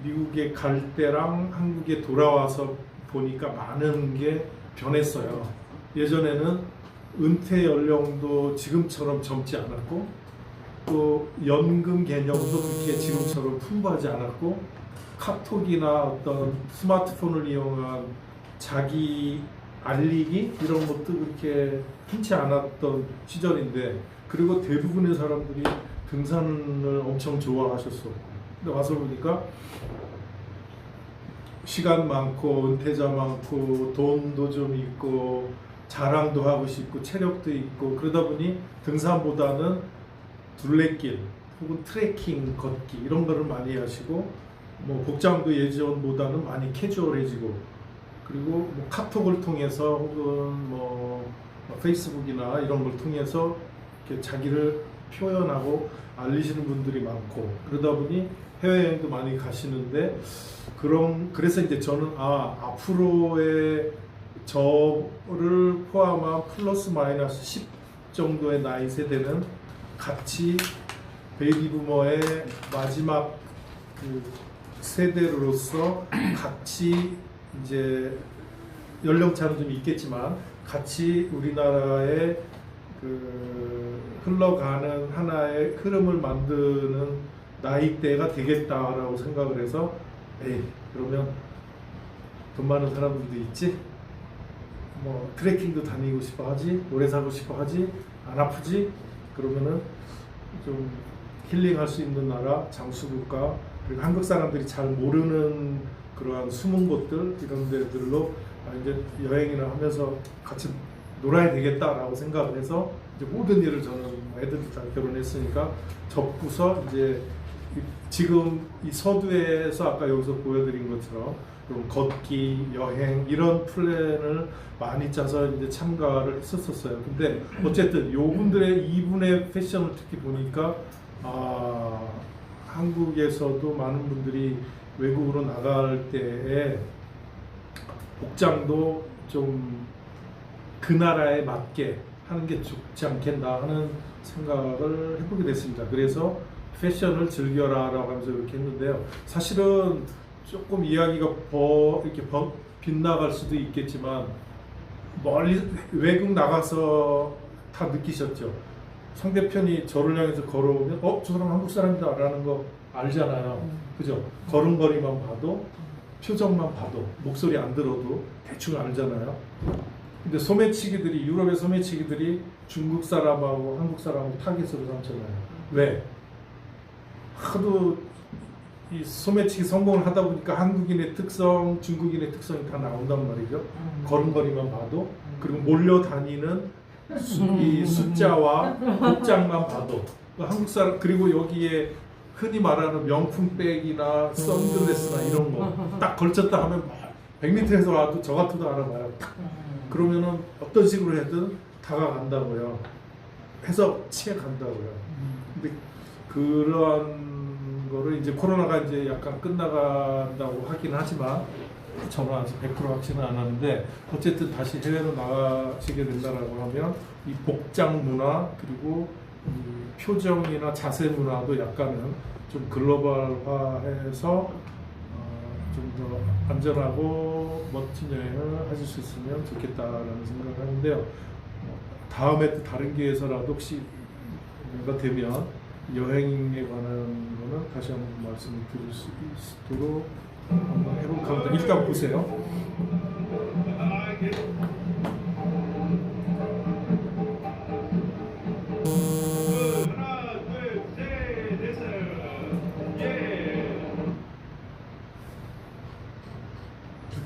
미국에 갈 때랑 한국에 돌아와서 보니까 많은 게 변했어요. 예전에는 은퇴 연령도 지금처럼 젊지 않았고 또 연금 개념도 그렇게 지금처럼 풍부하지 않았고 카톡이나 어떤 스마트폰을 이용한 자기 알리기 이런 것도 그렇게 흔치 않았던 시절인데 그리고 대부분의 사람들이 등산을 엄청 좋아하셨었고 근데 와서 보니까 시간 많고 은퇴자 많고 돈도 좀 있고 자랑도 하고 싶고 체력도 있고 그러다 보니 등산보다는 둘레길 혹은 트레킹 걷기 이런 거를 많이 하시고 뭐 복장도 예전보다는 많이 캐주얼해지고 그리고 뭐 카톡을 통해서 혹은 뭐 페이스북이나 이런 걸 통해서 이렇게 자기를 표현하고 알리시는 분들이 많고 그러다 보니 해외여행도 많이 가시는데 그래서 이제 저는 앞으로의 저를 포함한 플러스 마이너스 10 정도의 나이 세대는 같이 베이비 부머의 마지막 그 세대로서 같이 이제 연령차는 좀 있겠지만 같이 우리나라의 그 흘러가는 하나의 흐름을 만드는 나이대가 되겠다라고 생각을 해서 그러면 돈 많은 사람들도 있지 뭐 트레킹도 다니고 싶어 하지 오래 사고 싶어 하지 안 아프지 그러면은 좀 힐링할 수 있는 나라 장수국가 그리고 한국 사람들이 잘 모르는 그러한 숨은 곳들 이런 데들로 이제 여행이나 하면서 같이 놀아야 되겠다라고 생각을 해서 이제 모든 일을 저는 애들도 다 결혼했으니까 접고서 이제 지금 이 서두에서 아까 여기서 보여드린 것처럼 좀 걷기, 여행 이런 플랜을 많이 짜서 이제 참가를 했었어요. 근데 어쨌든 요분들의 이분의 패션을 특히 보니까 한국에서도 많은 분들이 외국으로 나갈 때에 복장도 좀 그 나라에 맞게 하는 게 좋지 않겠나 하는 생각을 해보게 됐습니다. 그래서 패션을 즐겨라라고 하면서 이렇게 했는데요. 사실은 조금 이야기가 이렇게 빗나갈 수도 있겠지만 멀리 외국 나가서 다 느끼셨죠. 상대편이 저를 향해서 걸어오면 저 사람 한국 사람이다 라는 거 알잖아요. 그죠? 걸음걸이만 봐도 표정만 봐도 목소리 안 들어도 대충 알잖아요. 근데 소매치기들이 유럽의 소매치기들이 중국 사람하고 한국 사람하고 타깃으로 삼잖아요. 왜? 하도 이 소매치기 성공을 하다 보니까 한국인의 특성, 중국인의 특성이 다 나온단 말이죠. 걸음걸이만 봐도 그리고 몰려다니는 이 숫자와 복장만 봐도 한국 사람 그리고 여기에 흔히 말하는 명품백이나 선글라스나 이런 거 딱 걸쳤다 하면 100m에서 와도 저 같아도 알아봐요. 그러면은 어떤 식으로 해든 다가간다고요. 해서 치에 간다고요. 근데 그러한 거를 이제 코로나가 이제 약간 끝나간다고 하긴 하지만 저는 아직 100% 확신은 안 하는데 어쨌든 다시 해외로 나가시게 된다라고 하면 이 복장 문화 그리고 이 표정이나 자세 문화도 약간은 좀 글로벌화해서 좀 더 안전하고 멋진 여행을 하실 수 있으면 좋겠다라는 생각을 하는데요. 다음에 또 다른 기회에서라도 혹시 뭔가 되면 여행에 관한 거는 다시 한번 말씀을 드릴 수 있도록 한번 해볼까 합니다. 일단 보세요. 하나, 둘, 셋, 넷,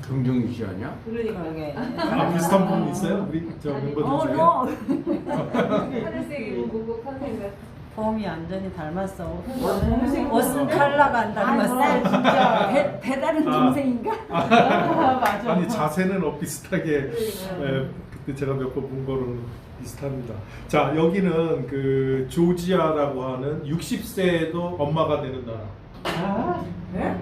경정이시 아니야? 그러니까 비슷한 분 있어요? 우리 저 멤버들 중에? 하늘색 입은 고급 선생님 봄이 완전히 닮았어. 옷은 컬러가 안 닮았어. 배다른 동생인가? 맞아. 아니 자세는 비슷하게 근데 제가 몇 번 본 거로는 비슷합니다. 자, 여기는 그 조지아라고 하는 60세에도 엄마가 되는 나라. 아, 네?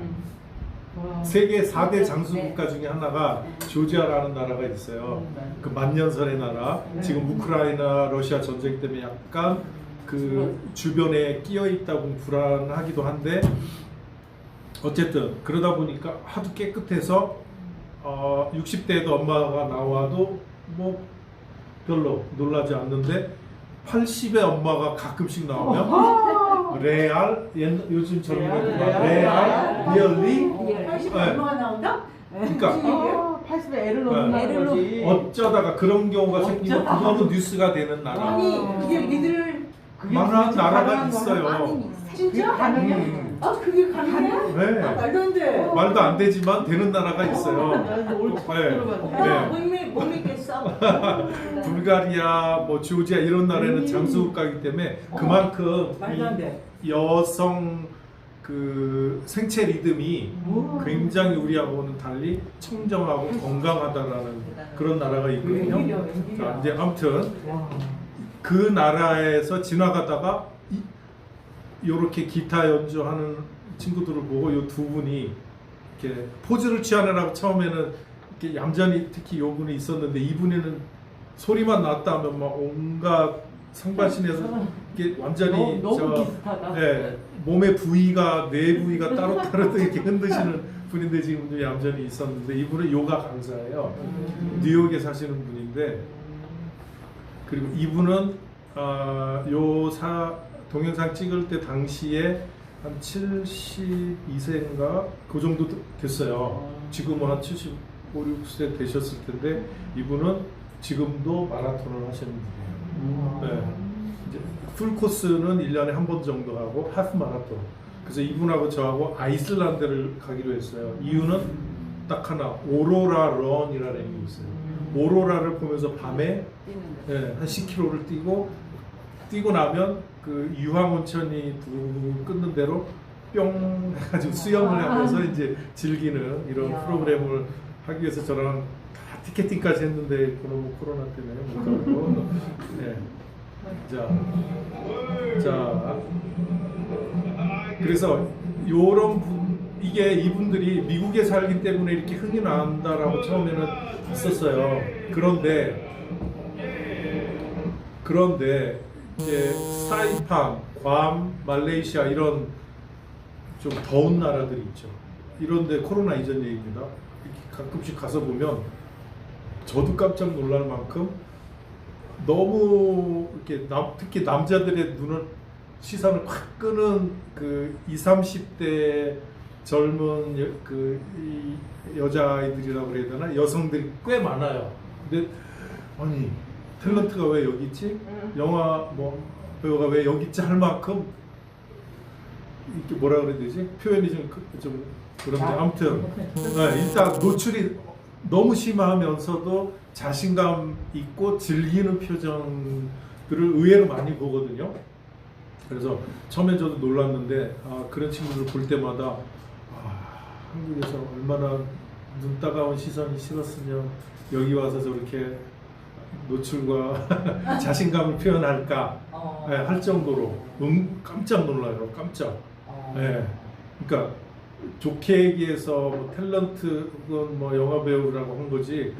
와. 세계 4대 장수 국가 중에 하나가 조지아라는 나라가 있어요. 그 만년설의 나라. 지금 우크라이나 러시아 전쟁 때문에 약간 그 주변에 끼어 있다고 불안하기도 한데 어쨌든 그러다 보니까 하도 깨끗해서 60대에도 엄마가 나와도 뭐 별로 놀라지 않는데 80의 엄마가 가끔씩 나오면 레알 요즘처럼 레알 리얼리 80 네. 얼마가 나온다? 그러니까 80에 애를 넣는 애를 거지. 어쩌다가 그런 경우가 생기면 그거는 뉴스가 되는 나라. 아니 그게 니들 그게 많은 진짜 나라가 가능한 있어요. 아니, 진짜 가능해? 아 그게 가능해? 네. 말도 안 돼. 말도 안 되지만 되는 나라가 있어요. 나도 올 처음 네. 들어봤네. 못 믿겠어. 불가리아, 뭐 조지아 이런 나라는 장수 국가이기 때문에 그만큼 말도 안 돼. 이 여성 그 생체 리듬이 굉장히 우리하고는 달리 청정하고 건강하다라는 그런 나라가 있거든요. 웬일이야. 자, 이제 아무튼 와. 그 나라에서 지나가다가 이렇게 기타 연주하는 친구들을 보고 이 두 분이 이렇게 포즈를 취하느라고 처음에는 이렇게 얌전히 특히 요 분이 있었는데 이분에는 소리만 났다 하면 막 온갖 상반신에서 이게 완전히 너무 비슷하다. 예, 몸의 부위가 뇌 부위가 따로따로 이렇게 흔드시는 분인데 지금 좀 얌전히 있었는데 이분은 요가 강사예요. 뉴욕에 사시는 분인데 그리고 이분은 동영상 찍을 때 당시에 한 72세인가 그 정도 됐어요. 지금은 한 75, 6세 되셨을 텐데 이분은 지금도 마라톤을 하시는 분이에요. 네. 이제 풀 코스는 1년에 한 번 정도 하고 하프 마라톤. 그래서 이분하고 저하고 아이슬란드를 가기로 했어요. 이유는 딱 하나, 오로라 런이라는 게 있어요. 오로라를 보면서 밤에 한 10km를 뛰고 나면 그 유황 온천이 불 끄는 대로 뿅 해가지고 수영을 하면서 이제 즐기는 이런 프로그램을 하기 위해서 저랑 다 티켓팅까지 했는데 그놈의 코로나 때문에 못 가고 네. 자 그래서 이게 이분들이 미국에 살기 때문에 이렇게 흥이 난다라고 처음에는 했었어요. 그런데 이제 사이판, 괌, 말레이시아 이런 좀 더운 나라들이 있죠. 이런데 코로나 이전 얘기입니다. 이렇게 가끔씩 가서 보면 저도 깜짝 놀랄 만큼 너무 이렇게 특히 남자들의 시선을 확 끄는 그 20, 30대 젊은 이 여자아이들이라고 그래야 되나? 여성들이 꽤 많아요. 근데 아니 탤런트가 왜 여기 있지? 영화 뭐 배우가 왜 여기 있지 할 만큼 이렇게 뭐라 그래야 되지? 표현이 좀 그런데 아무튼 네, 일단 노출이 너무 심하면서도 자신감 있고 즐기는 표정들을 의외로 많이 보거든요. 그래서 처음에 저도 놀랐는데 그런 친구들 볼 때마다 한국에서 얼마나 눈 따가운 시선이 싫었으면 여기 와서 저렇게 노출과 자신감을 표현할까 할 정도로 깜짝 놀라요. 깜짝. 그러니까 좋게 얘기해서 뭐 탤런트 혹은 뭐 영화 배우라고 한 거지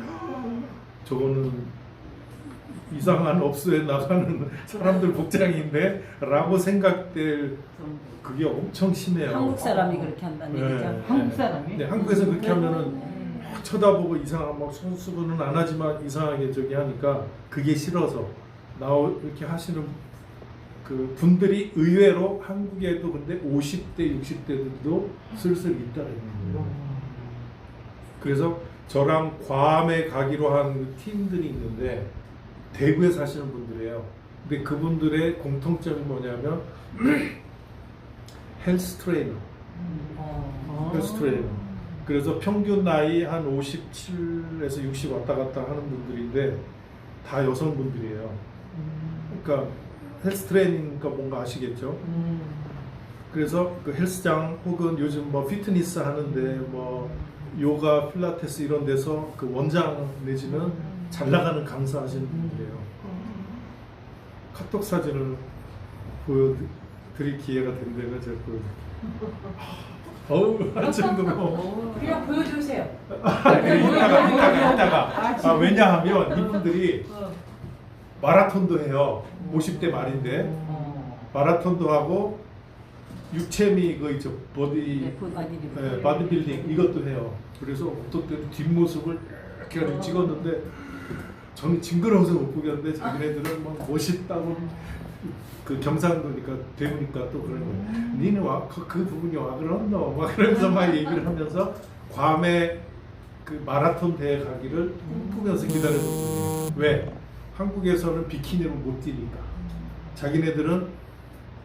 저거는 이상한 업소에 나가는 사람들 복장인데 라고 생각될 그게 엄청 심해요. 한국 사람이 그렇게 한다는 얘기죠. 한국 사람이? 네, 한국에서 그렇게 하면은 막 쳐다보고 이상한 막 손수건은 안 하지만 이상하게 저기 하니까 그게 싫어서 이렇게 하시는 그 분들이 의외로 한국에도 근데 50대, 60대들도 슬슬 있다는 거예요. 그래서 저랑 괌에 가기로 한 팀들이 있는데 대구에 사시는 분들이에요. 근데 그분들의 공통점이 뭐냐면 헬스 트레이너. 헬스 트레이너. 그래서 평균 나이 한 57에서 60 왔다 갔다 하는 분들인데 다 여성분들이에요. 그러니까 헬스 트레이닝이니까 뭔가 아시겠죠? 그래서 그 헬스장 혹은 요즘 뭐 피트니스 하는데 뭐 요가, 필라테스 이런 데서 그 원장 내지는 잘 나가는 강사 하시는 분들이에요. 카톡 사진을 보여드릴 기회가 된다면 제가 보여드릴게요. 할 정도로. 그냥 보여주세요. 이따가. 왜냐하면 이분들이 마라톤도 해요. 50대 말인데 마라톤도 하고 육체미 그 있죠 네, 바디빌딩 이것도 해요. 그래서 어떤 때는 뒷모습을 이렇게 가지고 찍었는데 저는 징그러워서 못 보겠는데 자기네들은 막 멋있다고 그 경상도니까 배우니까 또 그런 거예요. 니는 그 부분이 와 그런노 막 그러면서 막 얘기를 하면서 괌에 그 마라톤 대회 가기를 꿈꾸면서 기다렸거든요. 왜? 한국에서는 비키니로 못 뛰니까. 자기네들은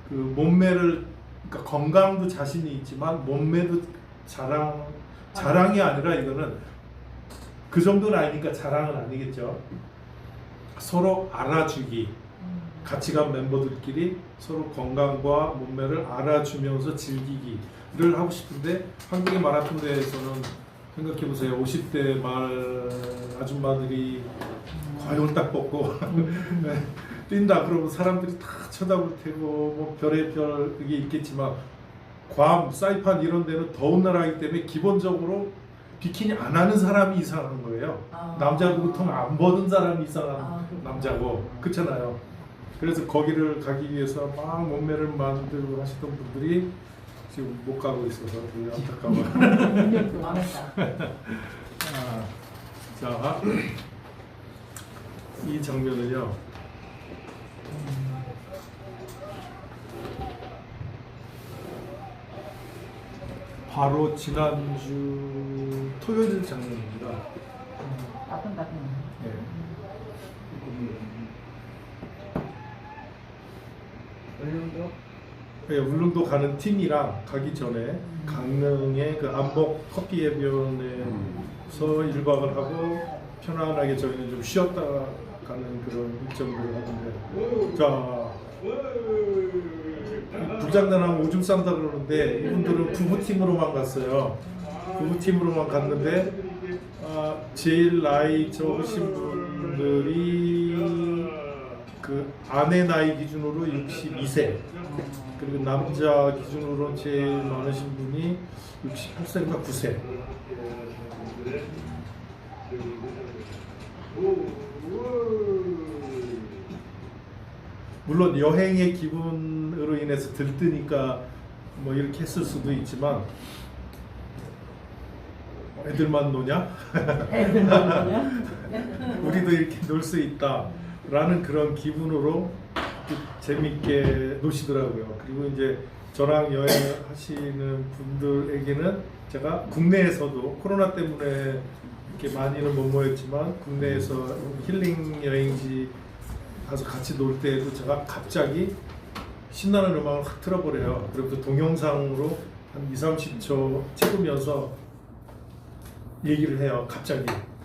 그 몸매를 그러니까 건강도 자신이 있지만 몸매도 자랑이 아니라 이거는 그 정도는 아니니까 자랑은 아니겠죠. 서로 알아주기, 같이 간 멤버들끼리 서로 건강과 몸매를 알아주면서 즐기기를 하고 싶은데 한국의 마라톤 대회에서는 생각해 보세요. 50대 말 아줌마들이 과연 딱 벗고 뛴다 그러면 사람들이 다 쳐다볼 테고 뭐 별의별 그게 있겠지만 괌, 사이판 이런 데는 더운 나라이기 때문에 기본적으로 비키니 안 하는 사람이 이상한 거예요. 남자도 보통 안 벗은 사람이 이상한 남자고 그렇잖아요. 그래서 거기를 가기 위해서 막 몸매를 만들고 하시던 분들이 지금 못 가고 있어서 되게 안타까워요. 망했다. 자, 이 장면은요. 바로 지난주 토요일 장면입니다. 따끈따끈. 네. 울릉도 네, 울릉도 가는 팀이랑 가기 전에 강릉의 그 암복 커피 해변에서 1박을 하고 편안하게 저희는 좀 쉬었다 가는 그런 일정들을 하는데 자 불장난하면 오줌 싼다 그러는데 이분들은 부부팀으로만 갔어요. 부부팀으로만 갔는데 제일 나이 적으신 분들이 그 아내 나이 기준으로 62세 그리고 남자 기준으로 제일 많으신 분이 68세인가 9세 물론 여행의 기분으로 인해서 들뜨니까 뭐 이렇게 했을 수도 있지만 애들만 노냐? 우리도 이렇게 놀 수 있다 라는 그런 기분으로 재밌게 노시더라고요. 그리고 이제 저랑 여행하시는 분들에게는 제가 국내에서도 코로나 때문에 이렇게 많이는 못 모였지만 국내에서 힐링 여행지 가서 같이 놀 때에도 제가 갑자기 신나는 음악을 확 틀어버려요. 그리고 동영상으로 한 20-30초 찍으면서 얘기를 해요. 갑자기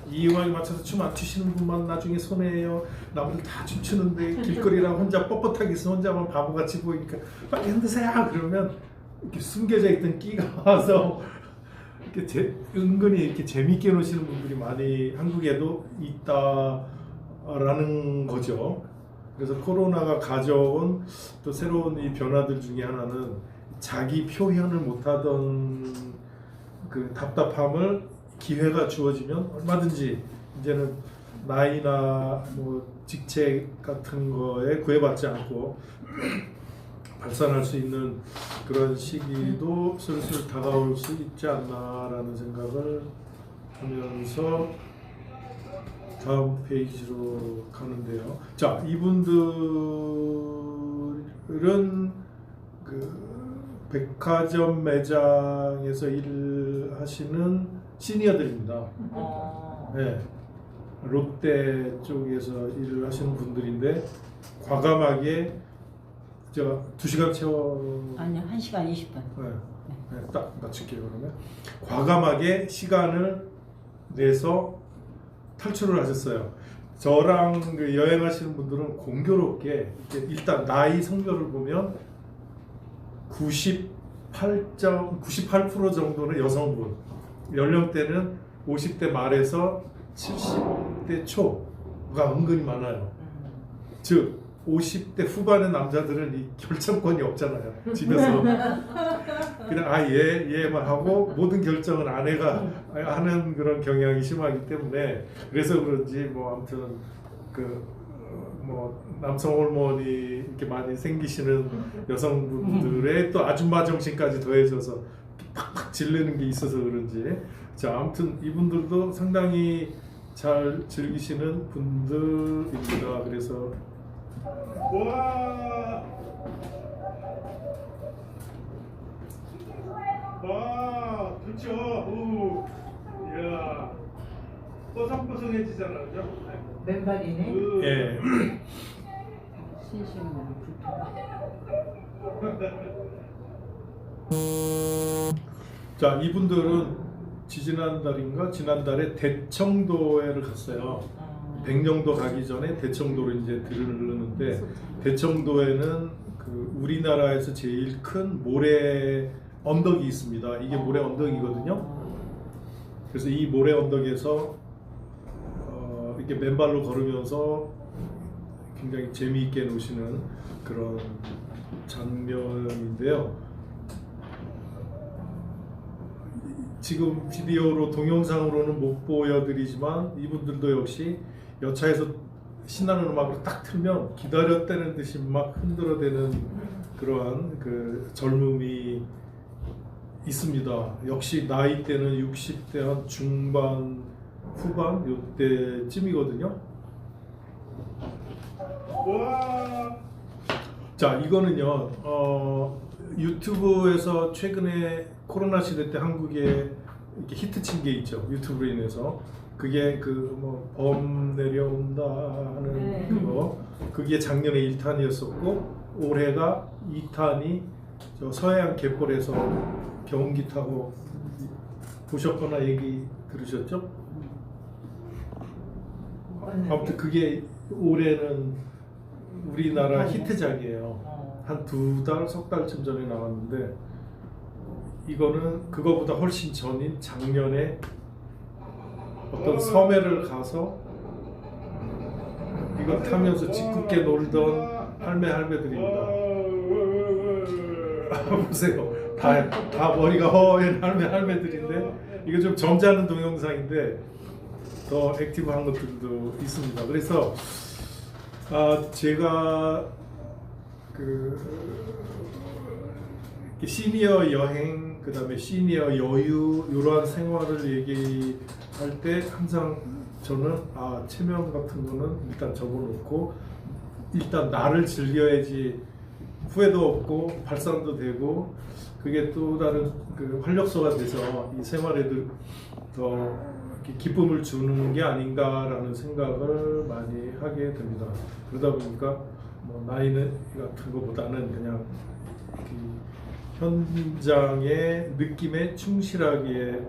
이 음악에 맞춰서 춤 안 추시는 분만 나중에 손해예요. 나머지 다 춤추는데 길거리랑 혼자 뻣뻣하게 있어 혼자만 바보같이 보이니까 빨리 흔드세요. 그러면 이렇게 숨겨져 있던 끼가 와서 이렇게 은근히 이렇게 재밌게 노시는 분들이 많이 한국에도 있다라는 거죠. 그래서 코로나가 가져온 또 새로운 이 변화들 중에 하나는 자기 표현을 못하던 그 답답함을 기회가 주어지면 얼마든지 이제는 나이나 뭐 직책 같은 거에 구애받지 않고 발산할 수 있는 그런 시기도 슬슬 다가올 수 있지 않나라는 생각을 하면서 다음 페이지로 가는데요. 자, 이분들은 그 백화점 매장에서 일하시는 시니어들입니다. 네, 롯데 쪽에서 일을 하시는 분들인데 과감하게 제가 2시간 채워 아니요, 1시간 20분. 네, 딱 맞출게요. 그러면 과감하게 시간을 내서 탈출을 하셨어요. 저랑 그 여행하시는 분들은 공교롭게 일단 나이 성별을 보면 98% 정도는 여성분, 연령대는 50대 말에서 70대 초 은근히 많아요. 즉 50대 후반의 남자들은 이 결정권이 없잖아요. 집에서 그냥 얘만 하고 모든 결정은 아내가 하는 그런 경향이 심하기 때문에 그래서 그런지 뭐 아무튼 뭐 남성 호르몬이 이렇게 많이 생기시는 여성분들의 또 아줌마 정신까지 더해져서 팍팍 질르는 게 있어서 그런지 자 아무튼 이분들도 상당히 잘 즐기시는 분들입니다. 그래서 와 좋죠. 오, 야 뽀송뽀송해지잖아, 그죠? 맨발이네. 예. 신신으로 자 이분들은 지난달에 대청도회를 갔어요. 백령도 가기 전에 대청도로 이제 들르는데 대청도에는 그 우리나라에서 제일 큰 모래 언덕이 있습니다. 이게 모래 언덕이거든요. 그래서 이 모래 언덕에서 이렇게 맨발로 걸으면서 굉장히 재미있게 노시는 그런 장면인데요. 지금 비디오로 동영상으로는 못 보여드리지만 이분들도 역시 여차에서 신나는 음악을 딱 틀면 기다렸다는 듯이 막 흔들어대는 그러한 그 젊음이 있습니다. 역시 나이대는 60대 한 중반 후반 요때쯤이거든요. 자 이거는요 유튜브에서 최근에 코로나 시대 때 한국에 이렇게 히트친 게 있죠. 유튜브로 인해서 그게 그 뭐 범 내려온다 하는 그거 그게 작년에 1탄이었었고 올해가 2탄이 저 서해안 갯벌에서 경운기 타고 보셨거나 얘기 들으셨죠? 아무튼 그게 올해는 우리나라 히트작이에요. 한 2달, 석 달쯤 전에 나왔는데 이거는 그거보다 훨씬 전인 작년에 어떤 섬에를 가서 이거 타면서 짓궂게 놀던 할매들입니다. 보세요. 다 머리가 허연 할매들인데 이거 좀 점잖은 동영상인데 더 액티브한 것들도 있습니다. 그래서 제가 시니어 여행 그다음에 시니어 여유 이러한 생활을 얘기할 때 항상 저는 체면 같은 거는 일단 접어놓고 일단 나를 즐겨야지 후회도 없고 발산도 되고 그게 또 다른 그 활력소가 돼서 이 생활에 더 기쁨을 주는 게 아닌가라는 생각을 많이 하게 됩니다. 그러다 보니까 뭐 나이는 같은 것보다는 그냥 현장의 느낌에 충실하게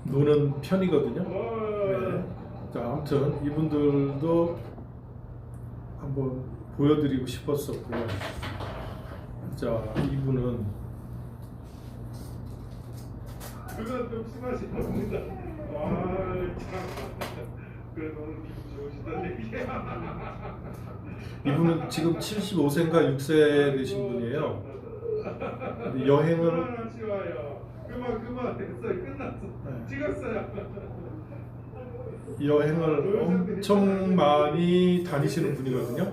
노는 편이거든요. 네. 자, 아무튼 이분들도 한번 보여드리고 싶었었고요. 자, 이분은 그건 좀 심하신 겁니다. 그래 너무 기분 좋으시다는 얘기야. 이분은 지금 75세인가 6세 되신 분이에요. 여행을 그만 됐어요. 끝났어. 네. 찍었어요. 여행을 엄청 많이 다니시는 분이거든요.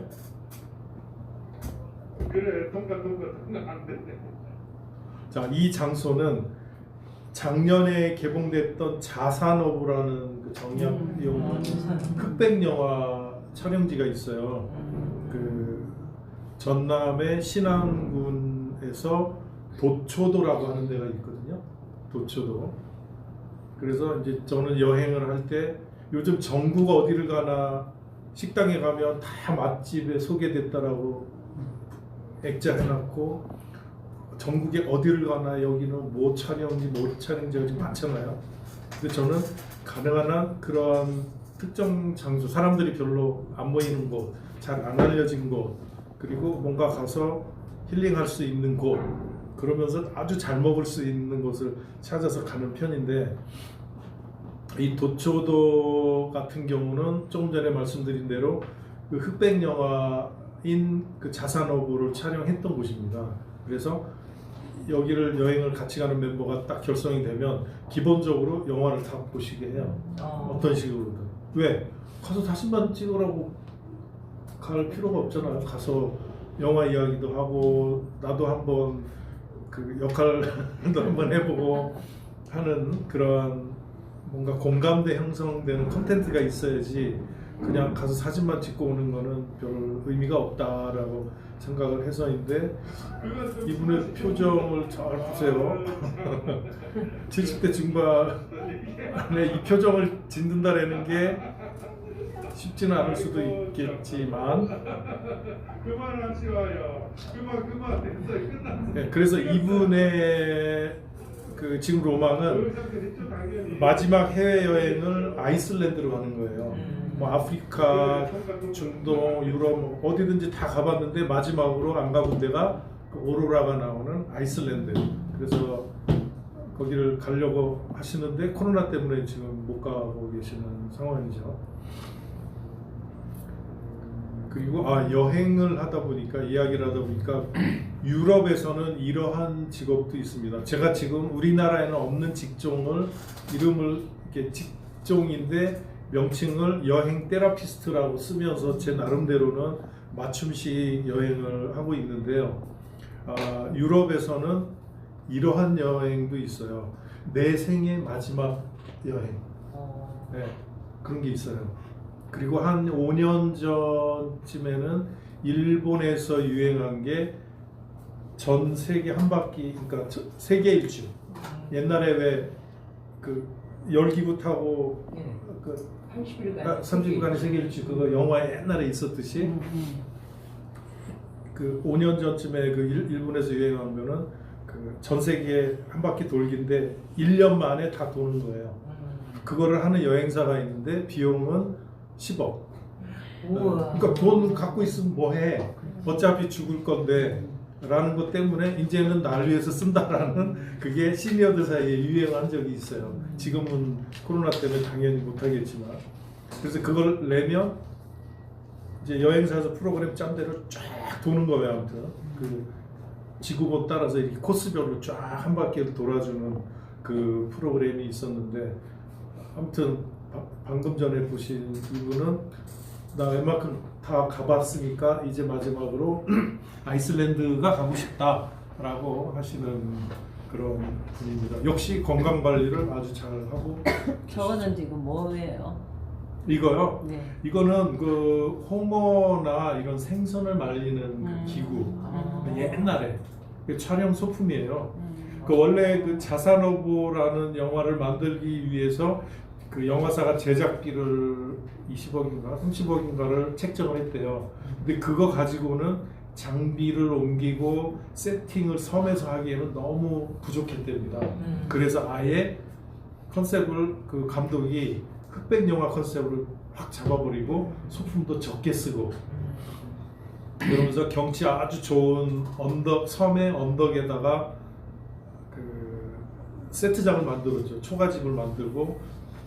그래 통과 안 됐네. 자, 이 장소는 작년에 개봉됐던 자산어부라는 그 정약용 흑백 영화 촬영지가 있어요. 그 전남의 신안군에서 도초도라고 하는 데가 있거든요. 도초도. 그래서 이제 저는 여행을 할 때 요즘 전국 어디를 가나 식당에 가면 다 맛집에 소개됐다라고 액자 해놨고 전국에 어디를 가나 여기는 뭐 촬영지 좀 많잖아요. 근데 저는 가능한 한 그러한 특정 장소, 사람들이 별로 안 모이는 곳, 잘 안 알려진 곳, 그리고 뭔가 가서 힐링할 수 있는 곳, 그러면서 아주 잘 먹을 수 있는 곳을 찾아서 가는 편인데 이 도초도 같은 경우는 조금 전에 말씀드린 대로 그 흑백 영화인 그 자사노부를 촬영했던 곳입니다. 그래서 여기를 여행을 같이 가는 멤버가 딱 결성이 되면 기본적으로 영화를 다 보시게 해요. 어떤 식으로든. 왜? 가서 사진만 찍으라고 갈 필요가 없잖아요. 가서 영화 이야기도 하고 나도 한번 그 역할도 한번 해보고 하는 그런 뭔가 공감대 형성되는 콘텐츠가 있어야지 그냥 가서 사진만 찍고 오는 거는 별 의미가 없다라고 생각을 해서인데 이분의 표정을 잘 보세요. 70대 중반에 이 표정을 짓는다라는 게 쉽지는 않을 수도 있겠지만 네, 그래서 이분의 그 지금 로망은 마지막 해외여행을 아이슬란드로 가는 거예요. 뭐 아프리카, 중동, 유럽 뭐 어디든지 다 가봤는데 마지막으로 안 가본 데가 그 오로라가 나오는 아이슬란드. 그래서 거기를 가려고 하시는데 코로나 때문에 지금 못 가고 계시는 상황이죠. 그리고 여행을 하다 보니까 이야기를 하다 보니까 유럽에서는 이러한 직업도 있습니다. 제가 지금 우리나라에는 없는 직종을 이름을 이렇게 직종인데 명칭을 여행 테라피스트라고 쓰면서 제 나름대로는 맞춤식 여행을 하고 있는데요. 유럽에서는 이러한 여행도 있어요. 내 생의 마지막 여행. 네, 그런 게 있어요. 그리고 한 5년 전쯤에는 일본에서 유행한 게 전 세계 한 바퀴, 그러니까 세계 일주. 옛날에 왜 그 열기구 타고 그 30일간의 세계 일주 그거 영화에 옛날에 있었듯이 그 5년 전쯤에 그 일본에서 유행하면은 그 전 세계 한 바퀴 돌기인데 1년 만에 다 도는 거예요. 그거를 하는 여행사가 있는데 비용은 10억. 그러니까 돈 갖고 있으면 뭐해? 어차피 죽을 건데 라는 것 때문에 이제는 날 위해서 쓴다라는 그게 시니어들 사이에 유행한 적이 있어요. 지금은 코로나 때문에 당연히 못하겠지만 그래서 그걸 내면 이제 여행사에서 프로그램 짠 대로 쫙 도는 거예요. 아무튼 그 지구본 따라서 이렇게 코스별로 쫙 한 바퀴를 돌아주는 그 프로그램이 있었는데 아무튼 방금 전에 보신 이분은 나 웬만큼 다 가봤으니까 이제 마지막으로 아이슬란드가 가고 싶다라고 하시는 그런 분입니다. 역시 건강 관리를 아주 잘 하고 저거는 지금 뭐예요? 이거요? 네. 이거는 그 홍어나 이런 생선을 말리는 그 기구 옛날에 그 촬영 소품이에요. 그 원래 그 자사노보라는 영화를 만들기 위해서 그 영화사가 제작비를 20억인가 30억인가를 책정을 했대요. 근데 그거 가지고는 장비를 옮기고 세팅을 섬에서 하기에는 너무 부족했답니다. 그래서 아예 컨셉을 그 감독이 흑백 영화 컨셉을 확 잡아버리고 소품도 적게 쓰고 그러면서 경치 아주 좋은 언덕 섬의 언덕에다가 그 세트장을 만들었죠. 초가집을 만들고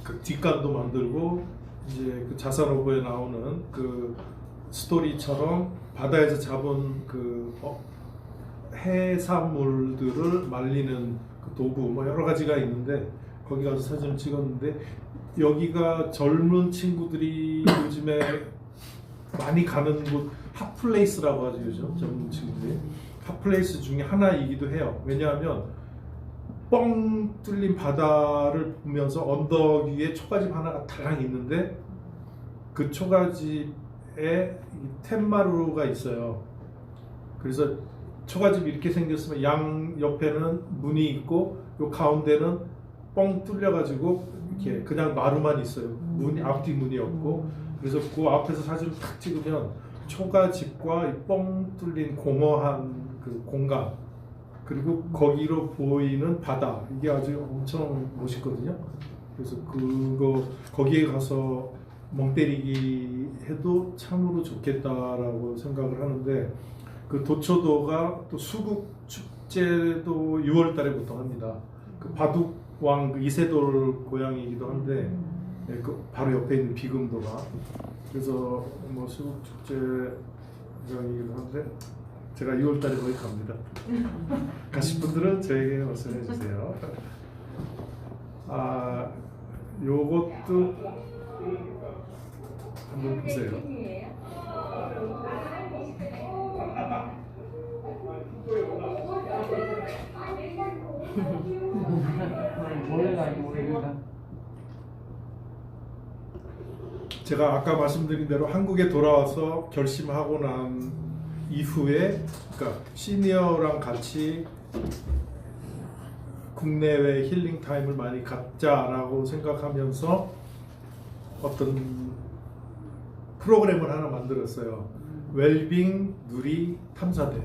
그 뒷간도 만들고 이제 그 자사노브에 나오는 그 스토리처럼 바다에서 잡은 그 해산물들을 말리는 그 도구 뭐 여러 가지가 있는데 거기 가서 사진을 찍었는데 여기가 젊은 친구들이 요즘에 많이 가는 곳 핫플레이스라고 하죠. 요즘 젊은 친구들이 핫플레이스 중에 하나이기도 해요. 왜냐하면 뻥 뚫린 바다를 보면서 언덕 위에 초가집 하나가 달랑 있는데 그 초가집에 툇마루가 있어요. 그래서 초가집이 이렇게 생겼으면 양 옆에는 문이 있고 요 가운데는 뻥 뚫려가지고 이렇게 그냥 마루만 있어요. 문이 앞뒤 문이 없고 그래서 그 앞에서 사진을 탁 찍으면 초가집과 이 뻥 뚫린 공허한 그 공간 그리고 거기로 보이는 바다 이게 아주 엄청 멋있거든요. 그래서 그거 거기에 가서 멍 때리기 해도 참으로 좋겠다라고 생각을 하는데 그 도초도가 또 수국 축제도 6월 달에 보통 합니다. 그 바둑 왕 이세돌 고향이기도 한데 예, 그 바로 옆에 있는 비금도가 그래서 뭐 수국 축제장이기도 한데 제가 2월달에 거기 갑니다. 가실 분들은 저에게 말씀해 주세요. 아 요것도 한번 보세요. 몰래가지고 우리가 제가 아까 말씀드린 대로 한국에 돌아와서 결심하고 난 이후에 그러니까 시니어랑 같이 국내외 힐링 타임을 많이 갖자라고 생각하면서 어떤 프로그램을 하나 만들었어요. 웰빙 누리 탐사대.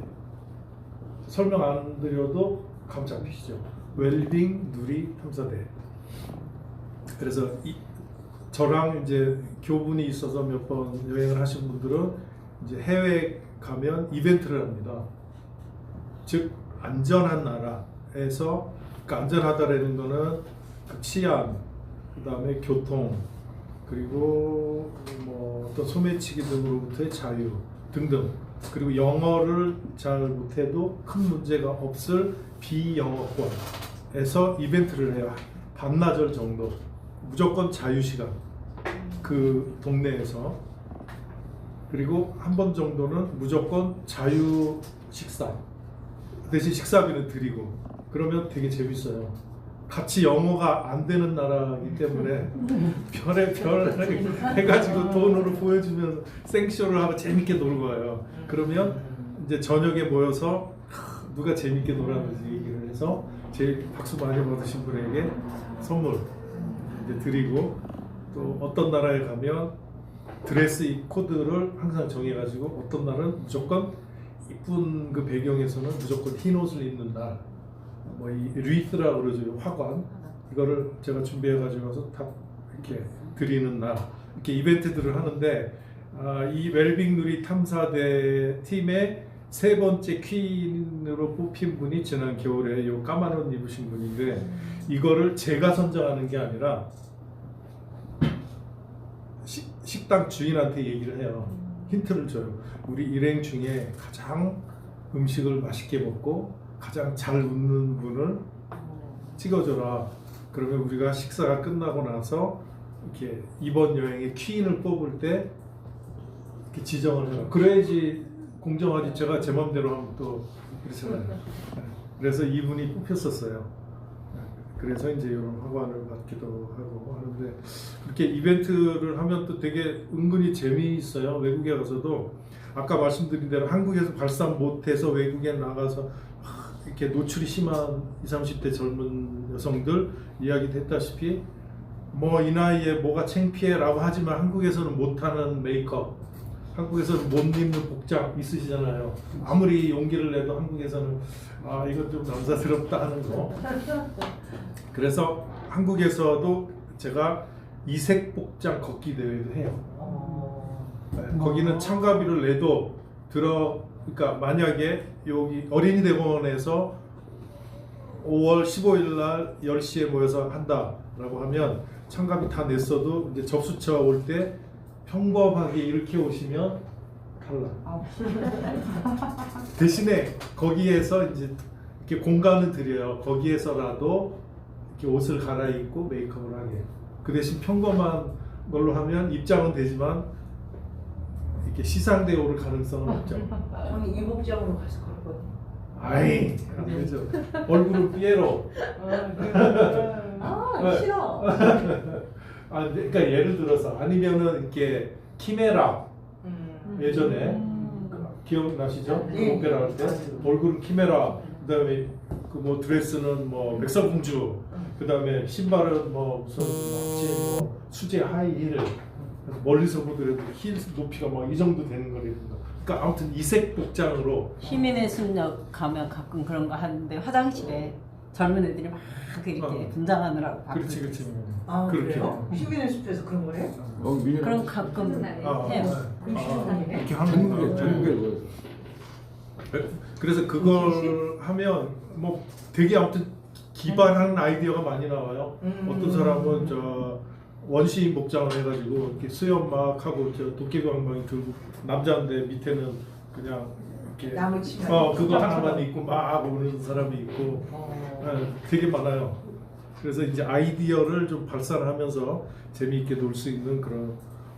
설명 안 드려도 감 잡히시죠? 웰빙 누리 탐사대. 그래서 저랑 이제 교분이 있어서 몇 번 여행을 하신 분들은 이제 해외 가면 이벤트를 합니다. 즉 안전한 나라에서 그러니까 안전하다라는 거는 그 치안, 그다음에 교통, 그리고 뭐 어떤 소매치기 등으로부터의 자유 등등. 그리고 영어를 잘 못해도 큰 문제가 없을 비영어권에서 이벤트를 해요. 반나절 정도. 무조건 자유시간. 그 동네에서. 그리고 한 번 정도는 무조건 자유 식사. 대신 식사비는 드리고. 그러면 되게 재밌어요. 같이 영어가 안 되는 나라이기 때문에 별의별 해가지고 돈으로 보여주면서 생쇼를 하고 재밌게 놀고 와요. 그러면 이제 저녁에 모여서 누가 재밌게 놀았는지 얘기를 해서 제일 박수 많이 받으신 분에게 선물 이제 드리고 또 어떤 나라에 가면 드레스 코드를 항상 정해가지고 어떤 날은 무조건 이쁜 그 배경에서는 무조건 흰 옷을 입는 날. 뭐 이 리스라 그러죠. 화관 이거를 제가 준비해가지고 와서 다 이렇게 드리는 날 이렇게 이벤트들을 하는데 이 웰빙 누리 탐사대 팀의 세 번째 퀸으로 뽑힌 분이 지난 겨울에 요 까만 옷 입으신 분인데 이거를 제가 선정하는 게 아니라 식당 주인한테 얘기를 해요. 힌트를 줘요. 우리 일행 중에 가장 음식을 맛있게 먹고 가장 잘 웃는 분을 찍어줘라. 그러면 우리가 식사가 끝나고 나서 이렇게 이번 여행의 퀸을 뽑을 때 이렇게 지정을 해요. 그래야지 공정하지. 제가 제 마음대로 하면 또 그렇잖아요. 그래서 이분이 뽑혔었어요. 그래서 이제 이런 화관을 받기도 하고 하는데 그렇게 이벤트를 하면 또 되게 은근히 재미있어요. 외국에 가서도 아까 말씀드린 대로 한국에서 발산 못해서 외국에 나가서 이렇게 노출이 심한 20, 30대 젊은 여성들 이야기도 했다시피 뭐 이 나이에 뭐가 창피해라고 하지만 한국에서는 못하는 메이크업, 한국에서는 못 입는 복장 있으시잖아요. 아무리 용기를 내도 한국에서는 이건 좀 남사스럽다 하는 거. 그래서 한국에서도 제가 이색 복장 걷기 대회도 해요. 네, 거기는 참가비를 내도 그러니까 만약에 여기 어린이 대공원에서 5월 15일 날 10시에 모여서 한다라고 하면 참가비 다 냈어도 이제 접수처 올 때 평범하게 이렇게 오시면 탈락. 대신에 거기에서 이제 이렇게 공간을 드려요. 거기에서라도 이렇게 옷을 갈아입고 메이크업을 하게. 그 대신 평범한 걸로 하면 입장은 되지만 이렇게 시상대에 오를 가능성은 없죠. 저는 이복장으로 가서 그랬거든요. 아이, 안 되죠. 얼굴은 삐에로. 싫어. 그러니까 예를 들어서 아니면은 이렇게 키메라 예전에 기억나시죠? 네. 오페라 할 때 얼굴은 키메라, 그다음에 그 뭐 드레스는 뭐 백설공주, 그다음에 신발은 뭐 무슨 뭐 수제 하이힐. 멀리서 보더라도 힐 높이가 막 이 정도 되는 거거든요. 그러니까 아무튼 이색 복장으로 시민의 숲역 가면 가끔 그런 거 하는데 화장실에 젊은 애들이 막 이렇게 분장하느라고 그렇지 그렇지. 그래요? 그렇게. 시민의 숲에서 그런 걸 해요? 그럼 가끔 해요. 이렇게 하는 게 그래서 그걸 하면 뭐 되게 아무튼 기발한 아이디어가 많이 나와요. 음. 어떤 사람은 저 원시인 복장을 해가지고 이렇게 수염 막 하고 저 도깨비방망이 들고 남자인데 밑에는 그냥 이렇게 나무 치마. 그거 하나만 입고 막 오는 사람이 있고 되게 많아요. 그래서 이제 아이디어를 좀 발산하면서 재미있게 놀 수 있는 그런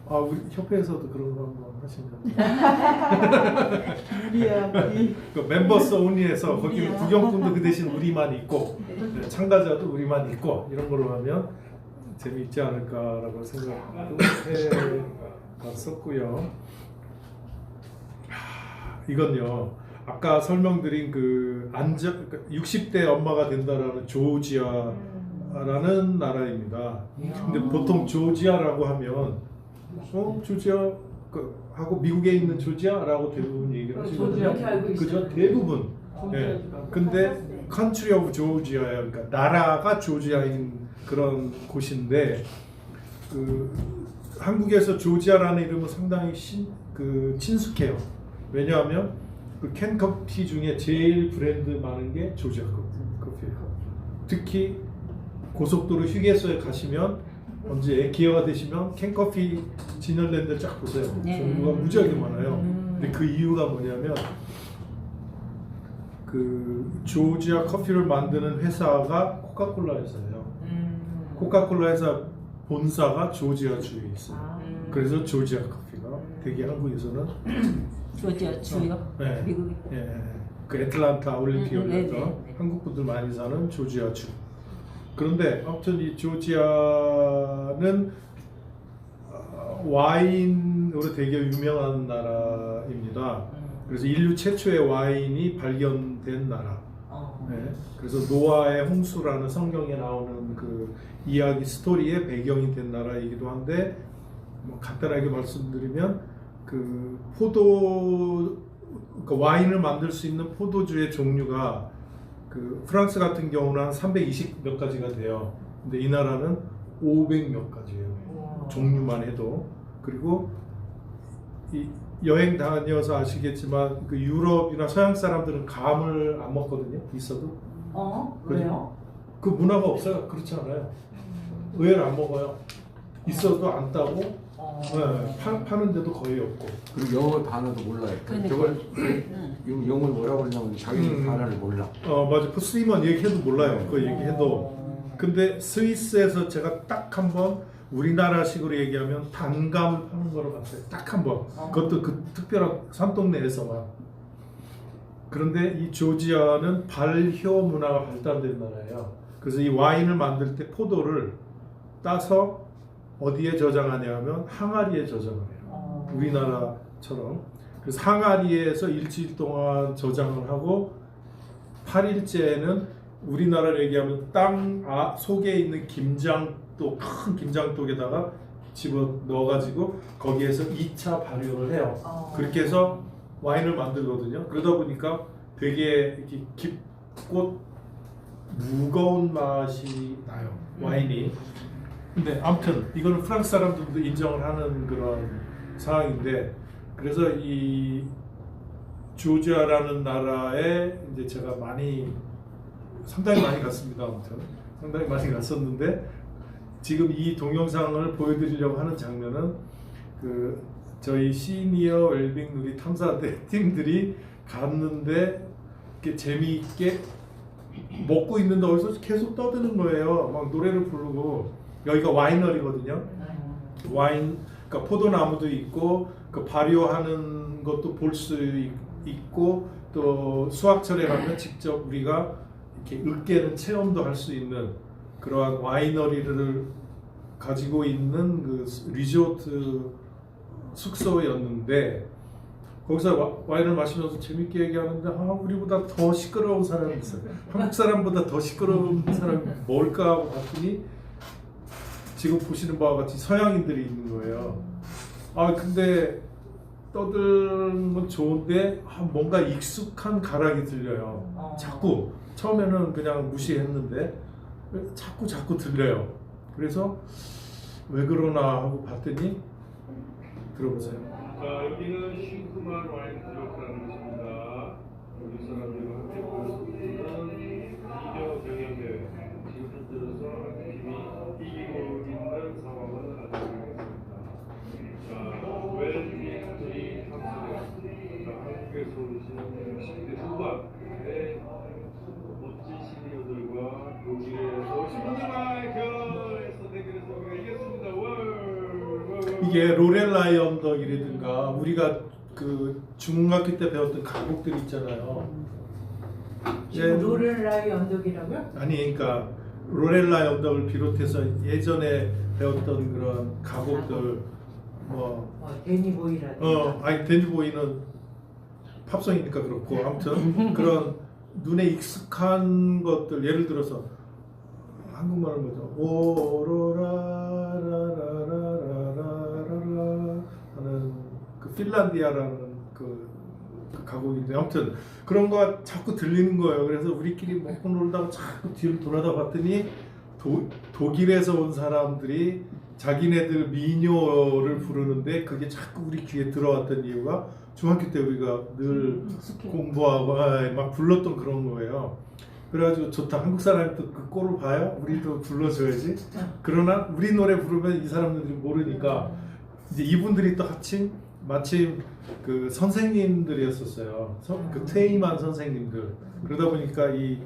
우리 협회에서도 그런 거 한번 하시면 우리야 우리. 그 멤버스 온리에서 거기는 구경꾼도 그 대신 우리만 있고 참가자도 우리만 있고 이런 걸로 하면 재미있지 않을까라고 생각해 봤었고요. 이건요. 아까 설명드린 그 60대 엄마가 된다라는 조지아라는 나라입니다. 근데 보통 조지아라고 하면 조지아 하고 미국에 있는 조지아라고 대부분 얘기를 하시거든요. 이렇게 알고 있어요. 그죠? 대부분. 예. 근데 country of Georgia예요. 그러니까 나라가 조지아인 그런 곳인데 그 한국에서 조지아라는 이름은 상당히 친숙해요. 왜냐하면 그 캔커피 중에 제일 브랜드 많은 게 조지아 커피예요. 특히 고속도로 휴게소에 가시면 언제 기회가 되시면 캔커피 진열랜드 쫙 보세요. 종류가 무지하게 많아요. 근데 그 이유가 뭐냐면 그 조지아 커피를 만드는 회사가 코카콜라 회사예요. 코카콜라 회사 본사가 조지아 주에 있어요. 그래서 조지아 커피가 되게 한국에서는 조지아 주요? 네. 미국이? 그 애틀란타 올림픽에서 네. 한국 분들 많이 사는 조지아 주. 그런데 아무튼 이 조지아는 와인으로 되게 유명한 나라입니다. 그래서 인류 최초의 와인이 발견된 나라. 네. 그래서 노아의 홍수라는 성경에 나오는 그 이야기 스토리의 배경이 된 나라이기도 한데 뭐 간단하게 말씀드리면 그 와인을 만들 수 있는 포도주의 종류가 그 프랑스 같은 경우는 한 320 몇 가지가 돼요. 근데 이 나라는 500 몇 가지예요. 종류만 해도. 그리고 이 여행 다녀서 아시겠지만 그 유럽이나 서양 사람들은 감을 안 먹거든요. 있어도. 왜요? 그 문화가 없어요. 그렇지 않아요. 의외로 안 먹어요. 있어도 안 따고 파는 데도 거의 없고. 그리고 영어 단어도 몰라요. 그러니까. 저걸 영어를 뭐라고 그러냐면 자기 단어를 몰라. 맞아. 쓰이면 얘기해도 몰라요. 그거 얘기해도. 근데 스위스에서 제가 딱 한 번 우리나라식으로 얘기하면 단감을 파는 거로 봤어요. 딱 한 번. 그것도 그 특별한 산동네에서만. 그런데 이 조지아는 발효 문화가 발달된 나라예요. 그래서 이 와인을 만들 때 포도를 따서 어디에 저장하냐 하면 항아리에 저장을 해요. 우리나라처럼. 그래서 항아리에서 일주일 동안 저장을 하고 8일째에는 우리나라를 얘기하면 땅 속에 있는 김장독, 큰 김장독에다가 집어 넣어가지고 거기에서 2차 발효를 해요. 그렇게 해서 와인을 만들거든요. 그러다 보니까 되게 이렇게 깊고 무거운 맛이 나요. 와인이. 근데 아무튼 이거는 프랑스 사람들도 인정을 하는 그런 상황인데, 그래서 이 조지아라는 나라에 이제 제가 상당히 많이 갔습니다. 아무튼 상당히 많이 갔었는데, 지금 이 동영상을 보여드리려고 하는 장면은 그 저희 시니어 웰빙 누리 탐사대 팀들이 갔는데 이렇게 재미있게 먹고 있는데 어디서 계속 떠드는 거예요. 막 노래를 부르고. 여기가 와이너리거든요. 와인, 그러니까 포도나무도 있고 그 발효하는 것도 볼 수 있고, 또 수확철에 가면 직접 우리가 이렇게 으깨는 체험도 할 수 있는 그러한 와이너리를 가지고 있는 그 리조트 숙소였는데, 거기서 와인을 마시면서 재밌게 얘기하는데 우리보다 더 시끄러운 사람이 있어요. 한국 사람보다 더 시끄러운 사람이 뭘까 하고 봤더니 지금 보시는 바와 같이 서양인들이 있는 거예요. 근데 떠드는 건 좋은데 뭔가 익숙한 가락이 들려요. 자꾸 처음에는 그냥 무시했는데 자꾸 들려요. 그래서 왜 그러나 하고 봤더니 들어보세요. 자, 여기는 싱크만 와인 클럽이라는 곳입니다. 여기 사람들과 함께 보는 이저 경연대회. 떨어져서 팀이 이기고 있는 상황을 가져오겠습니다. 자, 웰빙들이 탑승했습니다. 한국에서 오신 10대 후반의 멋진 시니어들과 독일에서 오신 분들과 결에서 대결에서 우리가 이겼습니다. 이게 로렐라이 언덕이라든가 우리가 그 중학교 때 배웠던 가곡들 있잖아요. 지금 로렐라이 언덕이라고요? 아니 그러니까 로렐라이 언덕을 비롯해서 예전에 배웠던 그런 가곡들 뭐 데니보이라든가. 아니 데니보이는 팝송이니까 그렇고 아무튼 그런 눈에 익숙한 것들 예를 들어서 한국말은 뭐죠? 오로라라라라라라라 하는 그 핀란디아라는 그 가곡인데 아무튼 그런 거 자꾸 들리는 거예요. 그래서 우리끼리 먹고 놀다가 자꾸 뒤를 돌아다 봤더니 독일에서 온 사람들이 자기네들 민요를 부르는데 그게 자꾸 우리 귀에 들어왔던 이유가 중학교 때 우리가 늘 공부하고 막 불렀던 그런 거예요. 그래가지고 좋다. 한국 사람이 또 그 꼴을 봐요. 우리도 불러줘야지. 그러나 우리 노래 부르면 이 사람들이 모르니까 이제 이분들이 또 마침 그 선생님들이었었어요. 그 퇴임한 선생님들. 그러다 보니까 이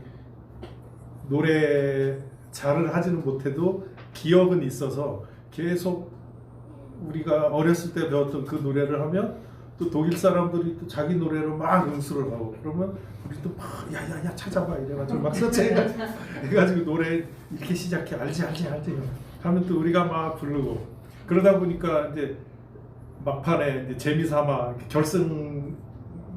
노래 잘을 하지는 못해도 기억은 있어서 계속 우리가 어렸을 때 배웠던 그 노래를 하면 또 독일 사람들이 또 자기 노래로 막 응수를 하고 그러면 우리도 막 야야야 찾아봐 이래가지고 막 서치해가지고 노래 이렇게 시작해 알지 하면 또 우리가 막 부르고 그러다 보니까 이제 막판에 이제 재미삼아 이렇게 결승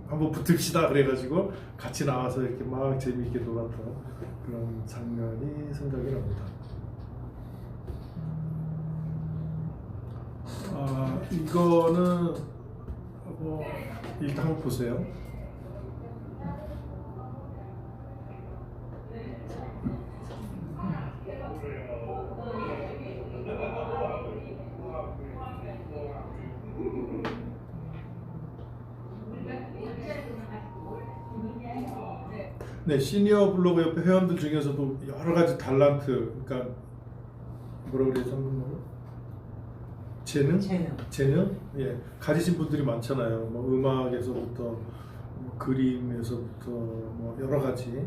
한번 붙읍시다 그래가지고 같이 나와서 이렇게 막 재미있게 놀았던 그런 장면이 생각이 납니다. 이거는 일단 한번 보세요. 네, 시니어 블로그 옆에 회원들 중에서도 여러 가지 달란트, 그러니까 뭐라 그래야 한국말로? 재능? 예, 가지신 분들이 많잖아요. 뭐 음악에서부터 뭐 그림에서부터 뭐 여러 가지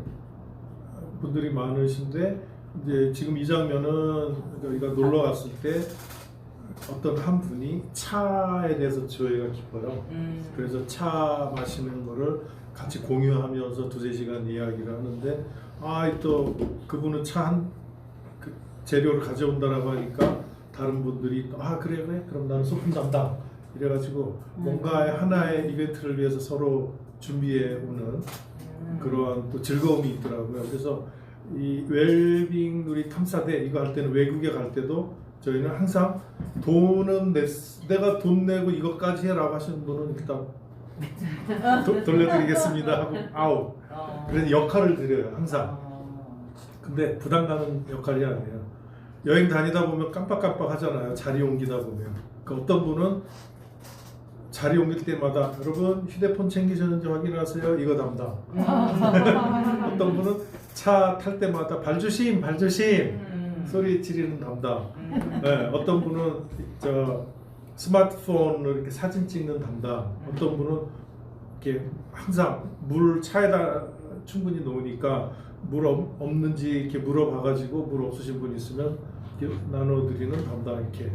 분들이 많으신데 이제 지금 이 장면은 저희가 놀러 갔을 때 어떤 한 분이 차에 대해서 저희가 깊어요. 그래서 차 마시는 거를 같이 공유하면서 두세 시간 이야기를 하는데 또 그분은 차 그 재료를 가져온다라고 하니까 다른 분들이 그래 그럼 나는 소품 담당 이래가지고 뭔가 하나의 이벤트를 위해서 서로 준비해 오는 그러한 또 즐거움이 있더라고요. 그래서 이 웰빙 누리 탐사대 이거 할 때는 외국에 갈 때도 저희는 항상 돈은 내가 돈 내고 이것까지 해라고 하시는 분은 일단 돌려드리겠습니다 하고 아웃. 그래서 역할을 드려요 항상. 근데 부담 가는 역할이 아니에요. 여행 다니다 보면 깜빡깜빡 하잖아요. 자리 옮기다 보면. 그 어떤 분은 자리 옮길 때마다 여러분 휴대폰 챙기셨는지 확인하세요. 이거 담당. 어떤 분은 차 탈 때마다 발조심 소리 지르는 담당. 네, 어떤 분은 스마트폰으로 이렇게 사진 찍는 담당. 어떤 분은 이렇게 항상 물 차에다 충분히 놓으니까 물 없는지 이렇게 물어봐가지고 물 없으신 분 있으면 이렇게 나눠드리는 담당. 이렇게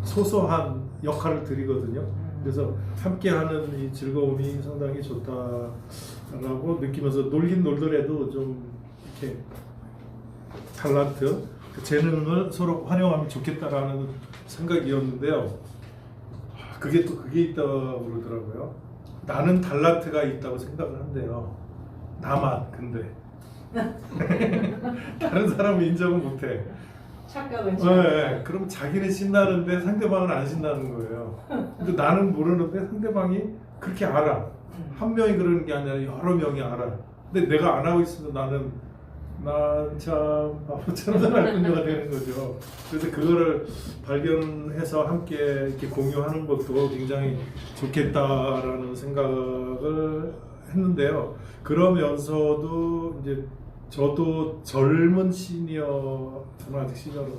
소소한 역할을 드리거든요. 그래서 함께하는 이 즐거움이 상당히 좋다라고 느끼면서 놀긴 놀더라도 좀 이렇게 탤런트, 그 재능을 서로 활용하면 좋겠다라는 생각이었는데요. 그게 있다고 그러더라고요. 나는 탤런트가 있다고 생각을 한대요. 나만. 근데 다른 사람은 인정을 못해. 착각은 네, 그럼 자기는 신나는데 상대방은 안 신나는 거예요. 근데 나는 모르는데 상대방이 그렇게 알아. 한 명이 그러는 게 아니라 여러 명이 알아. 근데 내가 안 하고 있으면 난 참 바보처럼 살았군요가 되는 거죠. 그래서 그거를 발견해서 함께 이렇게 공유하는 것도 굉장히 좋겠다라는 생각을 했는데요. 그러면서도 이제 저도 젊은 시니어, 저는 아직 시니어로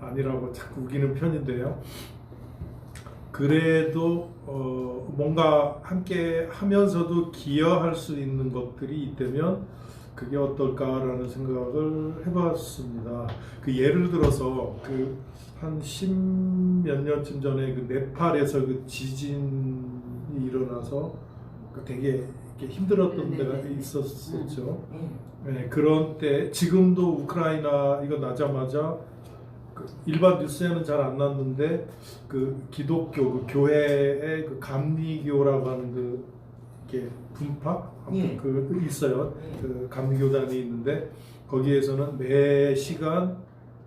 아니라고 자꾸 우기는 편인데요. 그래도 뭔가 함께 하면서도 기여할 수 있는 것들이 있다면 그게 어떨까라는 생각을 해봤습니다. 그 예를 들어서 그 한 10몇 년쯤 전에 그 네팔에서 그 지진이 일어나서 되게 이렇게 힘들었던 데가 있었었죠. 네, 그런 때 지금도 우크라이나 이거 나자마자 그 일반 뉴스에는 잘 안 났는데 그 기독교 그 교회의 그 감리교라고 하는 그 이렇게 분파 예. 그 있어요. 그 감리교단이 있는데 거기에서는 매 시간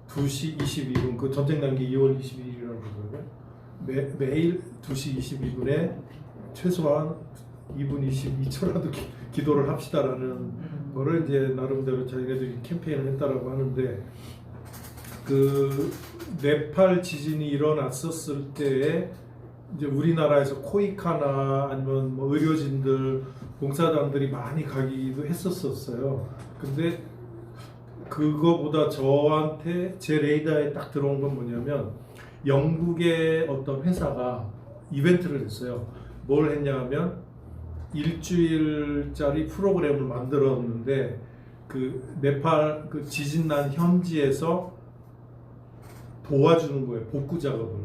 2시 22분 그 전쟁 단기 2월 22일이라고 그러고요. 매일 2시 22분에 최소한 2분 22초라도 기도를 합시다라는 거를 이제 나름대로 자기네들이 캠페인을 했다라고 하는데 그 네팔 지진이 일어났었을 때에 이제 우리나라에서 코이카나 아니면 뭐 의료진들 봉사단들이 많이 가기도 했었어요. 근데 그거보다 저한테 제 레이더에 딱 들어온 건 뭐냐면 영국의 어떤 회사가 이벤트를 했어요. 뭘 했냐면 일주일짜리 프로그램을 만들었는데 그 네팔 그 지진 난 현지에서 도와주는 거예요. 복구 작업을.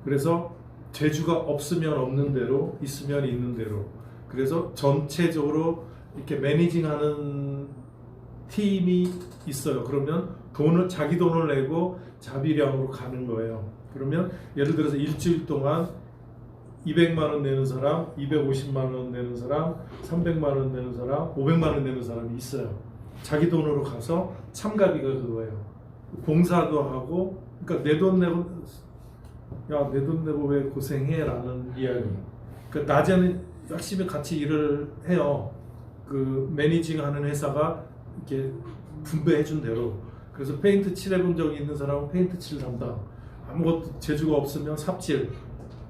그래서 재주가 없으면 없는 대로 있으면 있는 대로. 그래서 전체적으로 이렇게 매니징하는 팀이 있어요. 그러면 자기 돈을 내고 자비량으로 가는 거예요. 그러면 예를 들어서 일주일 동안 200만 원 내는 사람, 250만 원 내는 사람, 300만 원 내는 사람, 500만 원 내는 사람이 있어요. 자기 돈으로 가서 참가비가 그거예요. 봉사도 하고, 그러니까 내 돈 내고, 야, 내 돈 내고 왜 고생해? 라는 이야기. 그러니까 낮에는 열심히 같이 일을 해요. 그 매니징 하는 회사가 이렇게 분배해준 대로. 그래서 페인트 칠해본 적이 있는 사람은 페인트 칠 담당. 아무것도 재주가 없으면 삽질.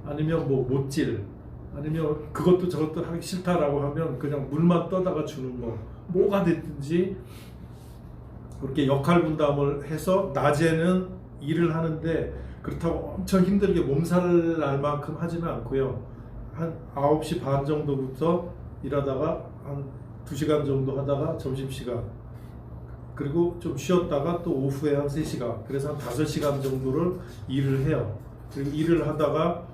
아니면 뭐 못질. 아니면 그것도 저것도 하기 싫다라고 하면 그냥 물만 떠다가 주는 거. 뭐가 됐든지 그렇게 역할 분담을 해서 낮에는 일을 하는데 그렇다고 엄청 힘들게 몸살을 날 만큼 하지는 않고요. 한 9시 반 정도부터 일하다가 한 2시간 정도 하다가 점심시간 그리고 좀 쉬었다가 또 오후에 한 3시간 그래서 한 5시간 정도를 일을 해요. 그리고 일을 하다가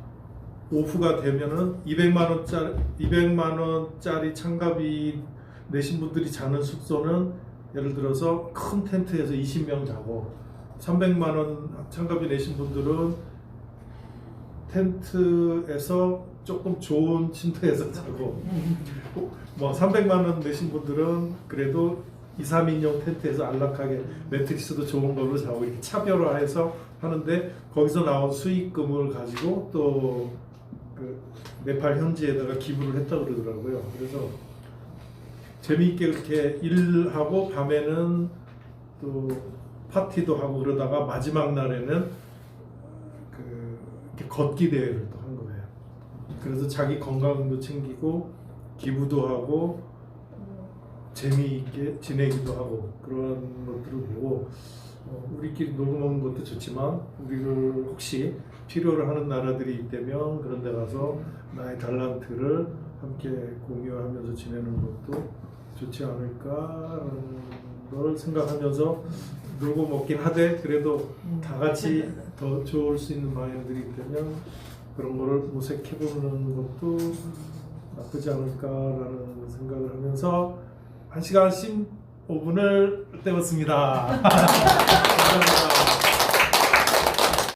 오후가 되면은 200만 원짜리 참가비 내신 분들이 자는 숙소는 예를 들어서 큰 텐트에서 20명 자고 300만 원 참가비 내신 분들은 텐트에서 조금 좋은 침대에서 자고 뭐 300만 원 내신 분들은 그래도 2, 3인용 텐트에서 안락하게 매트리스도 좋은 걸로 자고 이렇게 차별화해서 하는데 거기서 나온 수익금을 가지고 또 그 네팔 현지에다가 기부를 했다고 그러더라고요. 그래서 재미있게 그렇게 일하고 밤에는 또 파티도 하고 그러다가 마지막 날에는 이렇게 걷기 대회를 또 한 거예요. 그래서 자기 건강도 챙기고 기부도 하고 재미있게 지내기도 하고 그런 것들을 보고 우리끼리 놀고 먹는 것도 좋지만 우리를 혹시 필요로 하는 나라들이 있다면 그런 데 가서 나의 달란트를 함께 공유하면서 지내는 것도 좋지 않을까라는 걸 생각하면서 놀고 먹긴 하되 그래도 다 같이 더 좋을 수 있는 방향들이 있다면 그런 거를 모색해보는 것도 나쁘지 않을까라는 생각을 하면서 1시간 15분을 때웠습니다. 감사합니다.